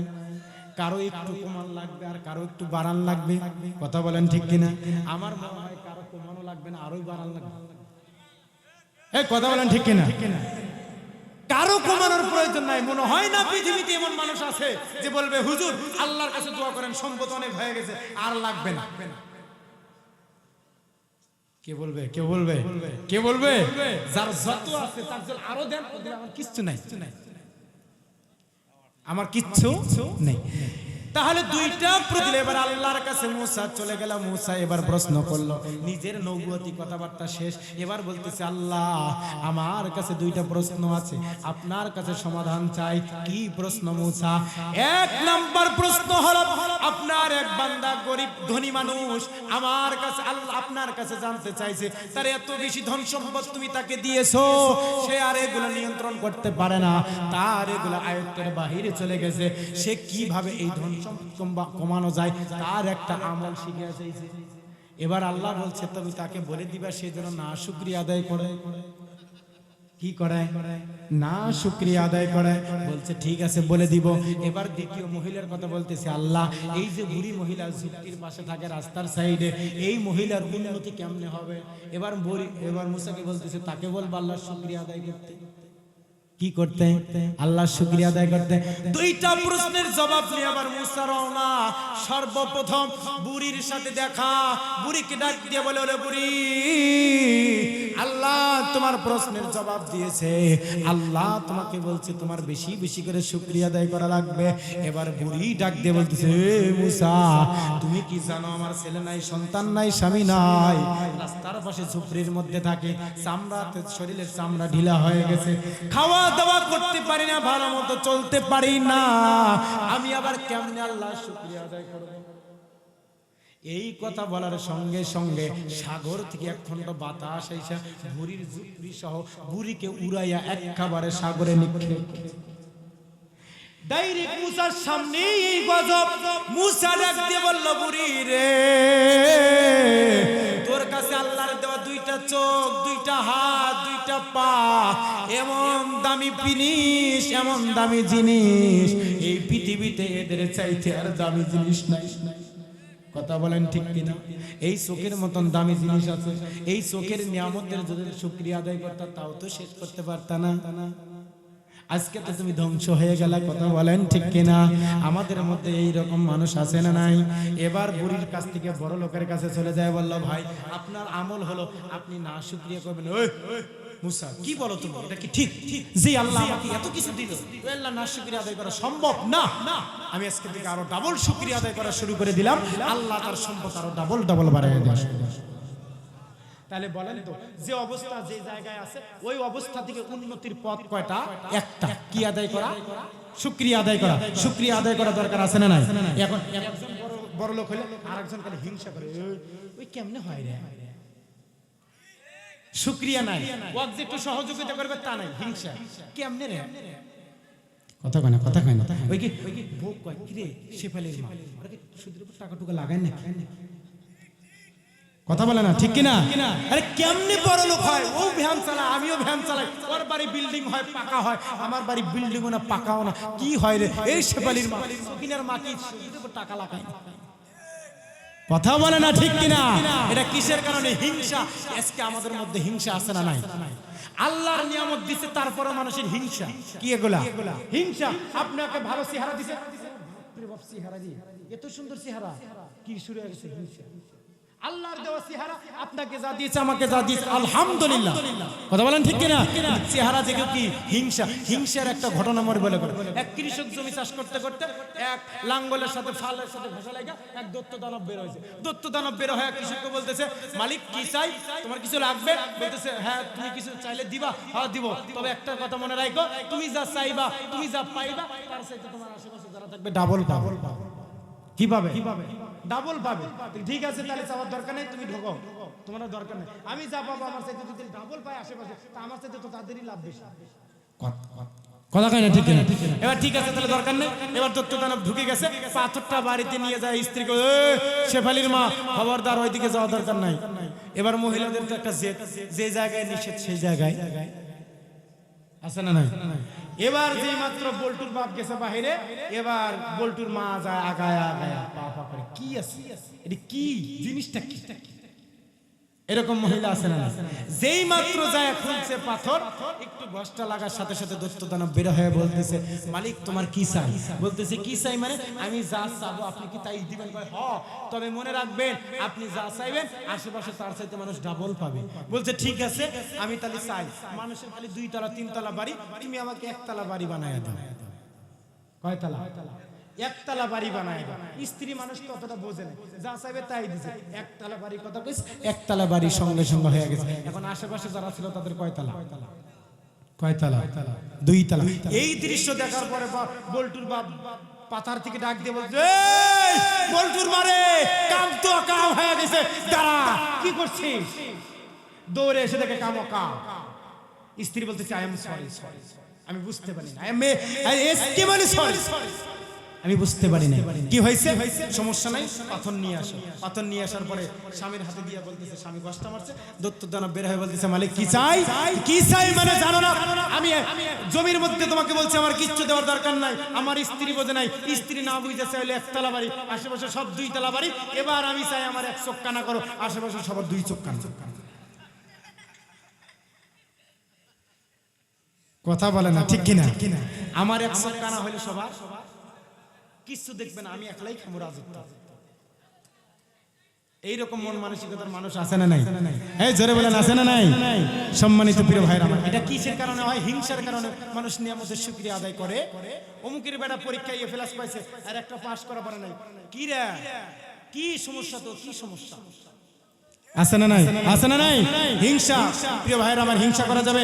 কারো একটু কমান লাগবে আর কারো একটু বাড়ান লাগবে। কথা বলেন ঠিক কিনা? আমার মনে হয় কারো কমানো লাগবে না, আরোই বাড়ান লাগবে। এই কথা বলেন ঠিক কিনা? কারো কমানোর প্রয়োজন নাই। মনে হয় না পৃথিবীতে এমন মানুষ আছে যে বলবে হুজুর আল্লাহর কাছে দোয়া করেন, সম্পদ অনেক হয়ে গেছে, আর লাগবে না। কে বলবে কে বলবে কে বলবে? যার যত আছে তার জন্য আরো দেন, ওদের আমার কিচ্ছু নাই, আমার কিচ্ছু নেই। তাহলে দুইটা প্রতিলে এবার আল্লাহর কাছে মুসা চলে গেল। মুসা এবার প্রশ্ন করলো, নিজের নবুয়তি কথাবার্তা শেষ, এবার বলতেছে আল্লাহ আমার কাছে দুইটা প্রশ্ন আছে, আপনার কাছে সমাধান চাই। কি প্রশ্ন মুসা? এক নাম্বার প্রশ্ন হলো, আপনার এক বান্দা গরিব ধনী মানুষ আমার কাছে, আল্লাহ আপনার কাছে জানতে চাইছে, তার এত বেশি ধন সম্পদ তুমি তাকে দিয়েছো, সে আর এগুলো নিয়ন্ত্রণ করতে পারে না, তার এগুলো আয়ত্তের বাহিরে চলে গেছে, সে কিভাবে এই ধন কমানো যায় তার একটা আমল শিখে চাইছে। এবার আল্লাহ বলছে তুমি তাকে বলে দিবা সে যেন না শুকরিয়া আদায় করে। কি করে? না শুকরিয়া আদায় করে। বলছে ঠিক আছে বলে দিব। এবার দ্বিতীয় মহিলার কথা বলতেছে, আল্লাহ এই যে বুড়ি মহিলা ঝুঁকির পাশে থাকে রাস্তার সাইডে, এই মহিলার উন্নতি কেমনে হবে? এবার মুসাকে বলতেছে তাকে বলবো আল্লাহর শুকরিয়া আদায় করতে। কি করতে? আল্লাহর শুকরিয়া আদায় করতে। দুইটা প্রশ্নের জবাব নিয়ে আবার মুসা রওনা। সর্বপ্রথম বুড়ির সাথে দেখা, বুড়িকে ডাক দিয়ে বলে, ওরে বুড়ি, আল্লাহ তোমার প্রশ্নের জবাব দিয়েছে, আল্লাহ তোমাকে বলছে তোমার বেশি বেশি করে শুকরিয়া আদায় করা লাগবে। এবার বুড়ি ডাক দিয়ে বলতেছে, মুসা তুমি কি জানো আমার ছেলে নাই, সন্তান নাই, স্বামী নাই, রাস্তার পাশে ঝুপড়ির মধ্যে থাকে, চামড়াতে শরীরের চামড়া ঢিলা হয়ে গেছে, খাওয়া দাওয়া করতে পারি না, ভালো মতো চলতে পারি না, আমি আবার কেমনে আল্লাহর শুকরিয়া আদায় করব? এই কথা বলার সঙ্গে সঙ্গে সাগর থেকে এক খন্ড বাতাস এসে বুড়ির ঝুপড়ি সহ বুড়িকে উড়াইয়া একেবারে সাগরে নিক্ষেপ। ডাইরেক্ট মুসার সামনে এই গজব। মুসা ডাক দিয়ে বলল, বুড়ি রে, তোর কাছে আল্লাহর দেওয়া দুইটা চোখ, দুইটা হাত, দুইটা পা, এমন দামি জিনিস, এমন দামি জিনিস, এই পৃথিবীতে এদের চাইতে আর দামি জিনিস নাই। কথা বলেন ঠিক কিনা? এই চোখের মতন দামি জিনিস আছে, এই চোখের নিয়ামতের যদি শুকরিয়া আদায় করতা তাও তো শেষ করতে পারতা না। আজকে তো তুমি ধ্বংস হয়ে গেলা। কথা বলেন ঠিক কিনা? আমাদের মধ্যে এই রকম মানুষ আছে না নাই? এবার বুড়ির কাছ থেকে বড় লোকের কাছে চলে যায়, বলল ভাই আপনার আমল হলো আপনি না শুকরিয়া করবেন। ওই মুসা কি বলো তুমি, এটা কি ঠিক? জি আল্লাহ আমাকে এত কিছু দিল, আল্লাহ না শুকরিয়া আদায় করা সম্ভব না। আমি আজকে থেকে আরো ডাবল শুকরিয়া আদায় করা শুরু করে দিলাম, আল্লাহ তার সম্পদ আরো ডাবল ডাবল বাড়ায় দেয়। তাহলে বলেন তো, যে অবস্থা যে জায়গায় আছে ওই অবস্থা থেকে উন্নতির পথ কয়টা? একটা। কি আদায় করা? শুকরিয়া আদায় করা। শুকরিয়া আদায় করা দরকার আছে না নাই? এখন একজন বড় লোক হলে আরেকজন খালি হিংসা করে, ওই কেমনে হয় রে, শুকরিয়া নাই, ওয়াক যে একটু সহযোগিতা করবে তা নাই, হিংসা। কেমনে রে? কথা কয় না, কথা কয় না। ওই কি ভোগ কয় কি রে, শেফালির মা ওরা কি সুদের উপর টাকা টুকা লাগায় না? কথা বলে না ঠিক কিনা? আরে কেমনে বড় লোক হয়? ও ভ্যান চালায়, আমিও ভ্যান চালাই, ওর বাড়ি বিল্ডিং হয়, পাকা হয়, আমার বাড়ি বিল্ডিংও না, পাকাও না, কি হয় রে? এই শেফালির মা, সকিনার মা কি সুদের উপর টাকা লাগায়? কথা বলে না ঠিক কিনা? এটা কিসের কারণে? হিংসা। আজকে আমাদের মধ্যে হিংসা আছে না নাই? আল্লাহর নিয়ামত দিছে তারপরে মানুষের হিংসা। কি এগুলা? হিংসা। আপনাকে ভালো চেহারা দিছে, চেহারা দিয়ে এত সুন্দর চেহারা, কি শুরু হয়ে গেছে হিংসা। আল্লাহর দেওয়া চেহারা আপনাকে যা দিয়েছে, আমাকে যা দিয়েছে আলহামদুলিল্লাহ। কথা বলেন ঠিক কিনা? চেহারা থেকে কি হিংসা? হিংসার একটা ঘটনা মনে বলে করে, এক কৃষক জমি চাষ করতে করতে এক লাঙ্গলের সাথে ফালের সাথে ঘষা লাগা এক দৈত্য দানব বের হয়েছে। দৈত্য দানব বের হয়ে কৃষককে বলতেছে, মালিক কি চাই, তোমার কিছু লাগবে? বলতেছে, হ্যাঁ তুমি কিছু চাইলে দিবা? হ্যাঁ দিব, তবে একটা কথা মনে রাখো, তুমি যা চাইবা, তুমি যা পাইবা, তার সাথে তোমার আশেপাশে যারা থাকবে ডাবল ডাবল পাবে। কিভাবে? ডাবল পাবে। ঠিক আছে, তাহলে চাওয়ার দরকার নেই, তুমি ঢোকো, তোমার দরকার নেই। আমি যা পাবো আমার সাথে যদি ডাবল পাই আশেপাশে, তা আমার সাথে তো তাদেরই লাভ বেশি। কথা কয় না ঠিক না? এবার ঠিক আছে, তাহলে দরকার নেই। এবার দৈত্য দানব ঢুকে গেছে, পাথরটা বাড়িতে নিয়ে যায় স্ত্রীকে, শেফালির মা খবরদার ওইদিকে যাওয়া দরকার নাই। এবার মহিলাদের তো একটা যে জায়গায় নিষেধ সেই জায়গায় আছে না নাই? এবার যে মাত্র বল্টুর বাপ গেছে বাহিরে, এবার বল্টুর মা যায় আগায় আগায় পা পা করে, কি আছে এটা, কি জিনিসটা, কি এরকম মহিলা আছে না? যেই মাত্র যায় খুলছে পাথর, একটু ঘষটা লাগার সাথে সাথে দৈত্য দানব বের হয়ে বলতেছে, মালিক তোমার কি চাই? বলতেছে কি চাই মানে? আমি যা চাবো আপনি কি তাই দিবেন? কয় হ, তবে মনে রাখবেন আপনি যা চাইবেন আশেপাশে তার চাইতে মানুষ ডাবল পাবে। বলছে ঠিক আছে, আমি তাহলে চাই মানুষের খালি 2 তলা 3 তলা বাড়ি, তুমি আমাকে 1 তলা বাড়ি বানায় দাও। কয় তলা? 1 তলা বাড়ি বানায় দাও। স্ত্রী মানুষ কতটা বোঝে না, যা চাইবে তাই দিছে। 1 তলা বাড়ি কথা কইস, 1 তলা বাড়ি সঙ্গে সঙ্গে হয়ে গেছে। এখন আশেপাশে যারা ছিল তাদের কয় তলা? কয় তলা? 2 তলা। এই দৃশ্য দেখার পরে বল্টুর বাপ পাতার থেকে ডাক দিয়ে বলছে, এই বল্টুর মারে কাম তো কাম হয়ে গেছে, দাঁড়া কি করছিস? দৌড়ে এসে দেখে কাম কাম। স্ত্রী বলতেছে আই এম সরি, আমি বুঝতে পারি না, আমি বুঝতে পারি না কি হয়েছে। সমস্যা নাই, পাথর নিয়ে আসো। পাথর নিয়ে আসার পরে স্বামীর হাতে দিয়ে বলতেছে, স্বামী কষ্ট মারছে, দৈত্য দানব বের হয়ে বলতেছে, মালিক কি চাই? কি চাই মানে জানো না? আমি জমির মধ্যে তোমাকে বলছি আমার কিচ্ছু দেওয়ার দরকার নাই। আমার স্ত্রী বোঝে নাই, স্ত্রী না বুঝতে চাইলে 1 তলা বাড়ি, আশেপাশে সব 2 তলা বাড়ি। এবার আমি চাই আমার 1 চোখ কানা করো, আশেপাশে সবার 2 চোখ কানা। কথা বলে না ঠিক কিনা? আমার 1 চোখ কানা হইলে সবার কিছু দেখবে না, আমি একলাই খামু রাজত্ব। এইরকম মন মানসিকতার মানুষ আছে না নাই? এই জোরে বলেন আছে না নাই? সম্মানিত প্রিয় ভাইরা আমার, এটা কিসের কারণে হয়? হিংসার কারণে মানুষ নিয়ামতের শুকরিয়া আদায় করে। অমুকের বেটা পরীক্ষায় ফেলাস পাইছে আর একটা পাস করা পারে নাই, কি রে কি সমস্যা? তো কি সমস্যা আছে না নাই? আছে না নাই? হিংসা। প্রিয় ভাইরা আমার, হিংসা করা যাবে?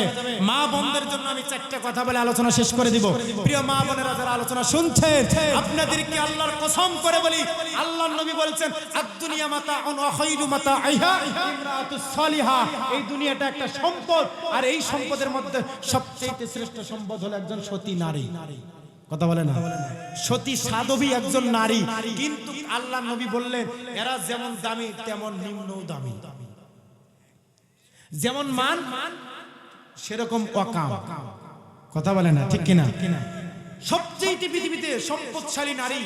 মা বোনদের জন্য আমি 4টা কথা বলে আলোচনা শেষ করে দিব। প্রিয় মা বোনেরা যারা আলোচনা শুনছেন, আপনাদেরকে আল্লাহর কসম করে বলি, আল্লাহর নবী বলেছেন, আদ-দুনিয়া মাতাউন ওয়া খায়রু মাতাইহা ইমরাতুস সালিহা। এই দুনিয়াটা একটা সম্পদ, আর এই সম্পদের মধ্যে সবচেয়ে শ্রেষ্ঠ সম্পদ হলো একজন সতী নারী। কথা বলে না? সতী সাধবী একজন নারী। কিন্তু আল্লাহ নবী বললেন, এরা যেমন দামি তেমন নিম্ন দামি, যেমন মান সেরকম অকাম। কথা বলে না ঠিক কিনা? সবচেয়ে পৃথিবীতে সম্পদশালী নারী,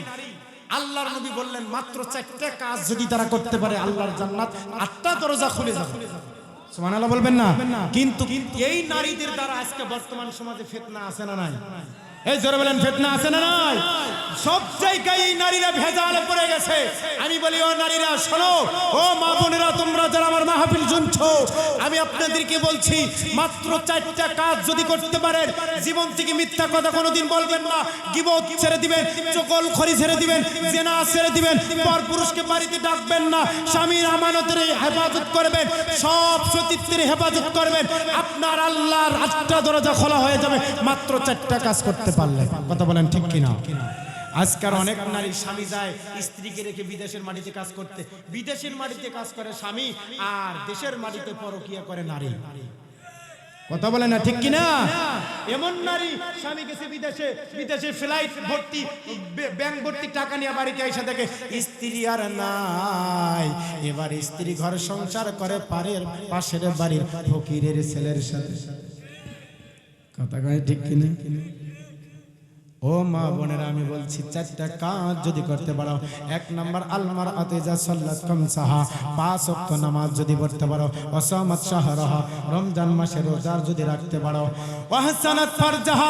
আল্লাহর নবী বললেন মাত্র 4টা কাজ যদি তারা করতে পারে, আল্লাহর জান্নাত 8টা দরজা খুলে যাবে। সুবহানাল্লাহ বলবেন না? কিন্তু এই নারীদের দ্বারা আজকে বর্তমান সমাজে ফিতনা আছে না নাই? এই জোরে বলেন, ফিতনা আছে না নাই? সব জায়গায় এই নারীরা ভেজালে পড়ে গেছে। আমি বলি, ও নারীরা শোনো, ও মা বোনেরা, তোমরা যারা আমার মাহফিল শুনছো, আমি আপনাদেরকে বলছি, মাত্র 4টা কাজ যদি করতে পারেন, জীবন থেকে মিথ্যা কথা কোনোদিন বলবেন না, গীবত ছেড়ে দিবেন, চগলখড়ি ছেড়ে দিবেন, জেনা ছেড়ে দিবেন, পরপুরুষকে বাড়িতে ডাকবেন না, স্বামীর আমানতের হেফাজত করবেন, সব সতীত্বের হেফাজত করবেন, আপনার আল্লাহর 8টা দরজা খোলা হয়ে যাবে মাত্র 4টা কাজ করতে পারলে। কথা বলেন ঠিক কিনা? আজকাল অনেক নারী স্বামী যায় স্ত্রীকে রেখে বিদেশের মাটিতে কাজ করতে, বিদেশের মাটিতে কাজ করে স্বামী, আর দেশের মাটিতে পরকিয়া করে নারী। কথা বলে না ঠিক কিনা? এমন নারী স্বামী গেছে বিদেশে, বিদেশে ফ্লাইট ভর্তি, ব্যাংক ভর্তি টাকা নিয়ে বাড়িতে এসে দেখে স্ত্রী আর নাই। এবার স্ত্রী ঘর সংসার করে পাশের বাড়ির ফকিরের ছেলের সাথে। কথা কয় ঠিক কিনা? ও মা বোনেরা, আমি বলছি 4টা কাজ যদি করতে পারো, 1 নাম্বার আলমার আতেজা সাল্লাত কামসাহা, 5 ওয়াক্ত নামাজ যদি পড়তে পারো, ওয়াসামাত শাহরাহা, রমজান মাসে রোজা যদি রাখতে পারো, ওয়াহসানাত ফারজাহা,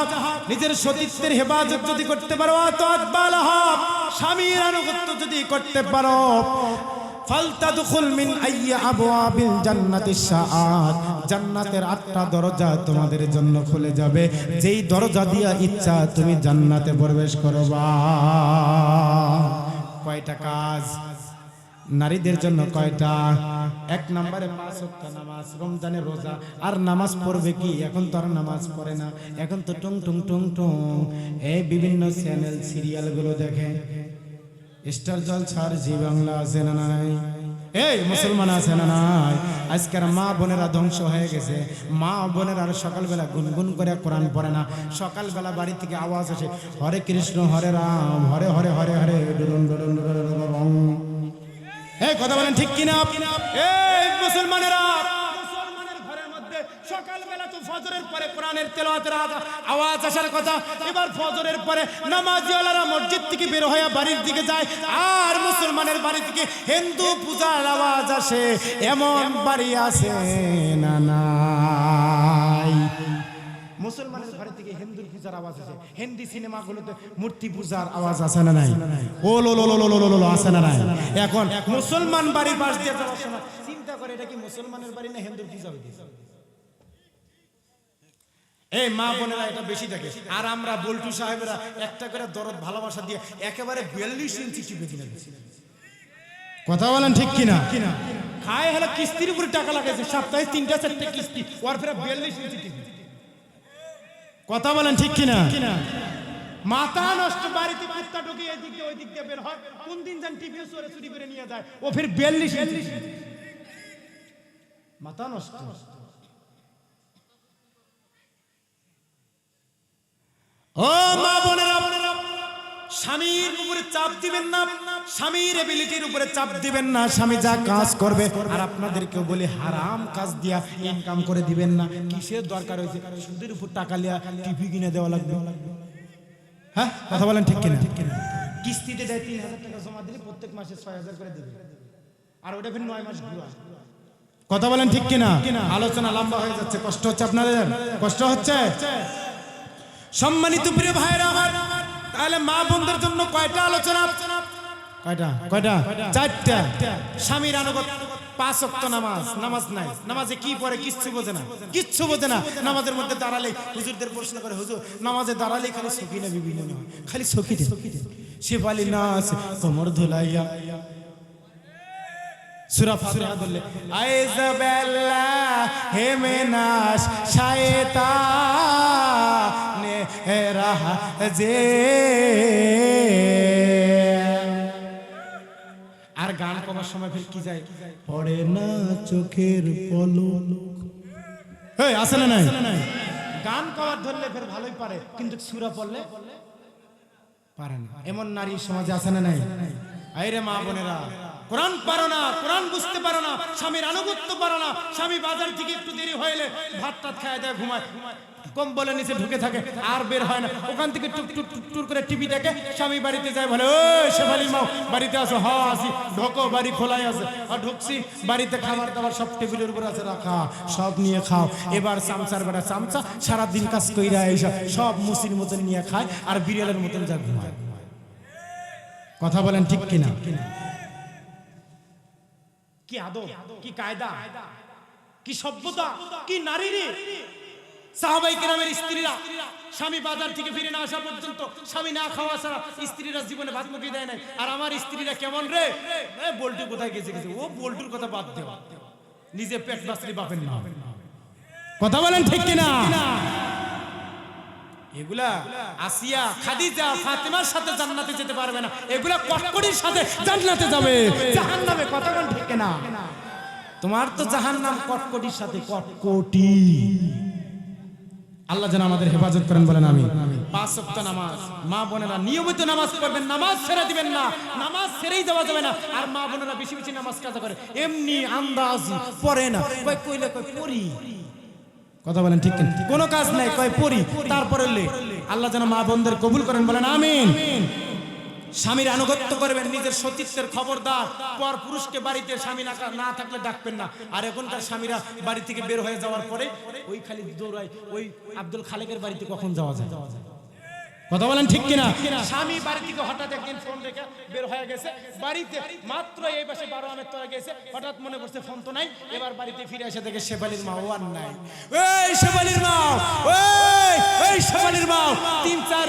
নিজের সতীত্বের হেফাজত যদি করতে পারো, আতাত বালাহা, স্বামীর আনুগত্য যদি করতে পারো, ফালতাদখুল মিন আইয়্যি আবওয়াবিল জান্নাতিস শাআত, জান্নাতের 8টা দরজা তোমাদের জন্য খুলে যাবে, যেই দরজা দিয়া ইচ্ছা তুমি জান্নাতে প্রবেশ করবা। কয়টা কাজ নারীদের জন্য? কয়টা? 1 নম্বরে 5 ওয়াক্ত নামাজ, রমজানের রোজা। আর নামাজ পড়বে কি? এখন তো আর নামাজ পড়ে না, এখন তো টুং টুং টুং টুং এই বিভিন্ন চ্যানেল সিরিয়ালগুলো দেখে। স্টার জলসার জি বাংলা আছে না নাই? এই মুসলমান আছে না নাই? আজকের মা বোনেরা ধ্বংস হয়ে গেছে। মা বোনেরা আর সকালবেলা গুনগুন করে কোরআন পড়ে না, সকালবেলা বাড়ি থেকে আওয়াজ আসে, হরে কৃষ্ণ হরে রাম হরে হরে হরে হরে ডুরুন ডুরুন ডুরুন। এই কথা বলেন ঠিক কিনা? এই মুসলমানেরা, মুসলমানের ঘরের মধ্যে সকালবেলা তো ফজরের পরে কোরআনের তেলাওয়াতের আওয়াজ আসার কথা, এবার ফজরের পরে নামাজিওয়ালারা মসজিদ থেকে বের হয়ে বাড়ির দিকে যায়, আর মুসলমানের বাড়ি থেকে হিন্দু পূজার আওয়াজ আসে। এমন বাড়ি আছে না নাই? মুসলমানের ঘরে থেকে হিন্দুর পূজার আওয়াজ আছে, হিন্দি সিনেমাগুলোতে মূর্তি পূজার আওয়াজ আছে না নাই? ও লো লো লো লো লো লো আছে না নাই? এখন মুসলমান বাড়ির পাশ দিয়ে যাওয়ার সময় চিন্তা করে এটা কি মুসলমানের বাড়ি না হিন্দুর পূজা হইতেছে? এই মা বোনেরা এটা বেশি দেখে, আর আমরা বল্টু সাহেবেরা একটা করে দরদ ভালোবাসা দিয়ে একেবারে 42 ইঞ্চি টিপে কিনে দিচ্ছি। কথা বলেন ঠিক কিনা? খায় হলো কিস্তির উপরে টাকা লাগাইছে, সপ্তাহে 3টা 4টা কিস্তি, ওর ফেরা 42 ইঞ্চি টিপে। কথা বলেন ঠিক কিনা? মাথা নষ্ট। বাড়িতে কুত্তা ঢুকে এদিক দিয়ে ওই দিক দিয়ে বের হয়, কোন দিন যান টিভি চোরে চুরি করে নিয়ে যায়, ও ফের 42 ইঞ্চি। মাথা নষ্ট। ও মা বোনেরা, স্বামীর উপরে চাপ দিবেন না, স্বামীর এবিলিটির উপরে চাপ দিবেন না। স্বামী যা কাজ করবে, আর আপনাদেরকেও বলি হারাম কাজ দিয়া ইনকাম করে দিবেন না। কিসের দরকার হয়েছে সুদের উপর টাকা লিয়া টিভি কিনে দেওয়া লাগবে? হ্যাঁ, কথা বলেন ঠিক কিনা? কিস্তিতে দেয় 3000 টাকা জমা দিলে প্রত্যেক মাসে 6000 করে দিবে, আর ওটা ফির 9 মাস ঘুরা। কথা বলেন ঠিক কিনা? আলোচনা লম্বা হয়ে যাচ্ছে, কষ্ট হচ্ছে আপনাদের? কষ্ট হচ্ছে? সম্মানিত প্রিয় ভাইরা আমার, তাহলে মা বোনদের জন্য কয়টা আলোচনা? কয়টা? 4টা। স্বামীর আনুগত্য, 5 ওয়াক্ত নামাজ। নামাজ নাই, নামাজে কি পড়ে কিচ্ছু বোঝে না, কিচ্ছু বোঝে না। নামাজের মধ্যে দাঁড়ালে হুজুরদের প্রশ্ন করে, হুজুর নামাজে দাঁড়ালে খালি সখী না বিবি না, খালি সখী দে। শেফালি নাস কোমর ধুলাইয়া সূরা ফাতিহা বললে আইজাবাল্লা হে মেনাস শায়তানে রাহা যে। আর গান করার সময় ফির কি যায়? পড়ে না চোখের পলক। এই আছে না নাই? গান করার ধরলে ফির ভালোই পারে, কিন্তু সূরা পড়লে পারে না। এমন নারী সমাজে আছে না নাই? আইরে মা বোনেরা, কোরআন পারো না, কোরআন বুঝতে পারো না, স্বামীর আনুগত্য পারো না। স্বামী বাজার থেকে একটু দেরি হইলে ভাত টাত খায় দেয়, ঘুমায়, কম্বলের নিচে ঢুকে থাকে, আর বের হয় না। ওখান থেকে টুর করে টিভি দেখে, স্বামী বাড়িতে যায়, বলে ও শেফালি মাও বাড়িতে আসো? হ আসি। ঢোকো, বাড়ি খোলাই আছে। আর ঢুকছি, বাড়িতে খাবার দাবার সব টেবিলের উপর আছে রাখা, সব নিয়ে খাও। এবার চামচার বেটা চামচা সারাদিন কাজ কইরা এসে সব মুসির মতন নিয়ে খায়, আর বিড়ালের মতন যা ঘুমায়। কথা বলেন ঠিক কিনা? কি আদব, কি কায়দা, কি সভ্যতা, কি নারী রে! সাহাবায়ে কেরামের স্ত্রীরা স্বামী বাজার থেকে ফিরে না আসা পর্যন্ত, স্বামী না খাওয়া ছাড়া স্ত্রীরা জীবনে ভাত মুখে দেয় নাই। আর আমার স্ত্রীরা কেমন রে? বল্টু কোথায় গেছে? ও বল্টুর কথা বাদ দেও, নিজে পেট বাঁচলি বাপের না। কথা বলেন ঠিক কিনা? এগুলা আসিয়া, খাদিজা, ফাতেমার সাথে জান্নাতে যেতে পারবে না, এগুলা কটকটির সাথে জান্নাতে যাবে, জাহান্নামে। কথা বলেন ঠিক কিনা? তোমার তো জাহান্নাম কটকটির সাথে, কটকটি। আল্লাহ যেন আমাদের হেফাজত করেন, বলেন আমিন। 5 ওয়াক্ত নামাজ, মা বোনেরা নিয়মিত নামাজ পড়বেন, নামাজ ছেড়ে দিবেন না, নামাজ ছেড়েই দেওয়া যাবে না। আর মা বোনেরা বেশি বেশি নামাজ কাজা করে, এমনি আন্দাজি পড়ে না, কইলে পড়ি। কথা বলেন ঠিক কিনা? কোনো কাজ নাই, কয় পড়ি, তারপরে আল্লাহ যেন মা বোনদের কবুল করেন, বলেন আমিন। স্বামীর আনুগত্য করবেন, নিজের সতীত্বের খবরদার। পর পুরুষকে বাড়িতে স্বামী না থাকলে ডাকবেন না। আর এখনকার স্বামীরা বাড়ি থেকে বের হয়ে যাওয়ার পরে ওই খালি দৌড়ায়, ওই আব্দুল খালেকের বাড়িতে কখন যাওয়া যায়। কথা বলেন ঠিক কিনা? স্বামী বাড়ি থেকে হঠাৎ একদিন ফোন রেখে বের হয়ে গেছে, বাড়িতে মাত্র এই পাশে 12 আমের তরে গেছে, হঠাৎ মনে পড়ছে ফোন তো নাই। এবার বাড়িতে ফিরে এসে দেখে শেফালির মা আর নাই। এই শেফালির মা, এই শেফালির মা 3-4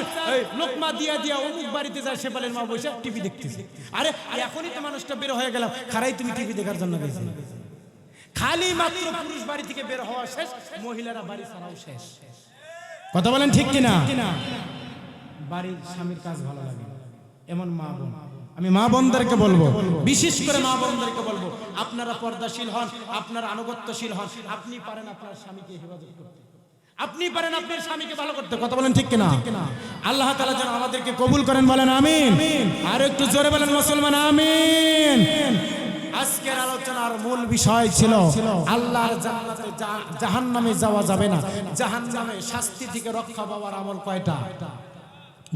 লোকমা দিয়া অমুক বাড়িতে যায়, শেফালির মা বসে টিভি দেখতেছে। আরে এখনই তো মানুষটা বের হয়ে গেল, খারাই তুমি টিভি দেখার জন্য গেছে? খালি মাত্র পুরুষ বাড়ি থেকে বের হওয়া শেষ, মহিলারা বাড়ি ছাড়াও শেষ। কথা বলেন ঠিক কিনা? বাড়ির স্বামীর কাজ ভালো লাগে এমন মা বোন, আমি মা বোনদেরকে বলবো, বিশেষ করে মা বোনদেরকে বলবো, আপনারা পর্দাশীল হন, আপনারা আনুগত্যশীল হন। আপনি পারেন আপনার স্বামীকে হেফাজত করতে, আপনি পারেন আপনার স্বামীকে ভালো করতে। কথা বলেন ঠিক কিনা? আল্লাহ তাআলা যেন আমাদেরকে কবুল করেন, বলেন আমিন। আর একটু জোরে বলেন মুসলমান আমিন। আজকের আলোচনার মূল বিষয় ছিল আল্লাহর জান্নাতে জাহান্নামে যাওয়া যাবে না, জাহান্নামে শাস্তি থেকে রক্ষা পাওয়ার আমল কয়টা?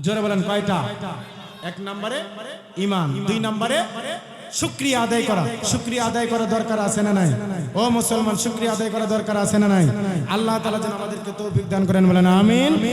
জোরে বলেন কয়টা? 1 নম্বরে ঈমান, 2 নম্বরে শুকরিয়া আদায় করা। শুকরিয়া আদায় করা দরকার আছে না নাই? ও মুসলমান, শুকরিয়া আদায় করা দরকার আছে না নাই? আল্লাহ তাআলা যেন আমাদেরকে তৌফিক দান করেন, বলেন আমিন।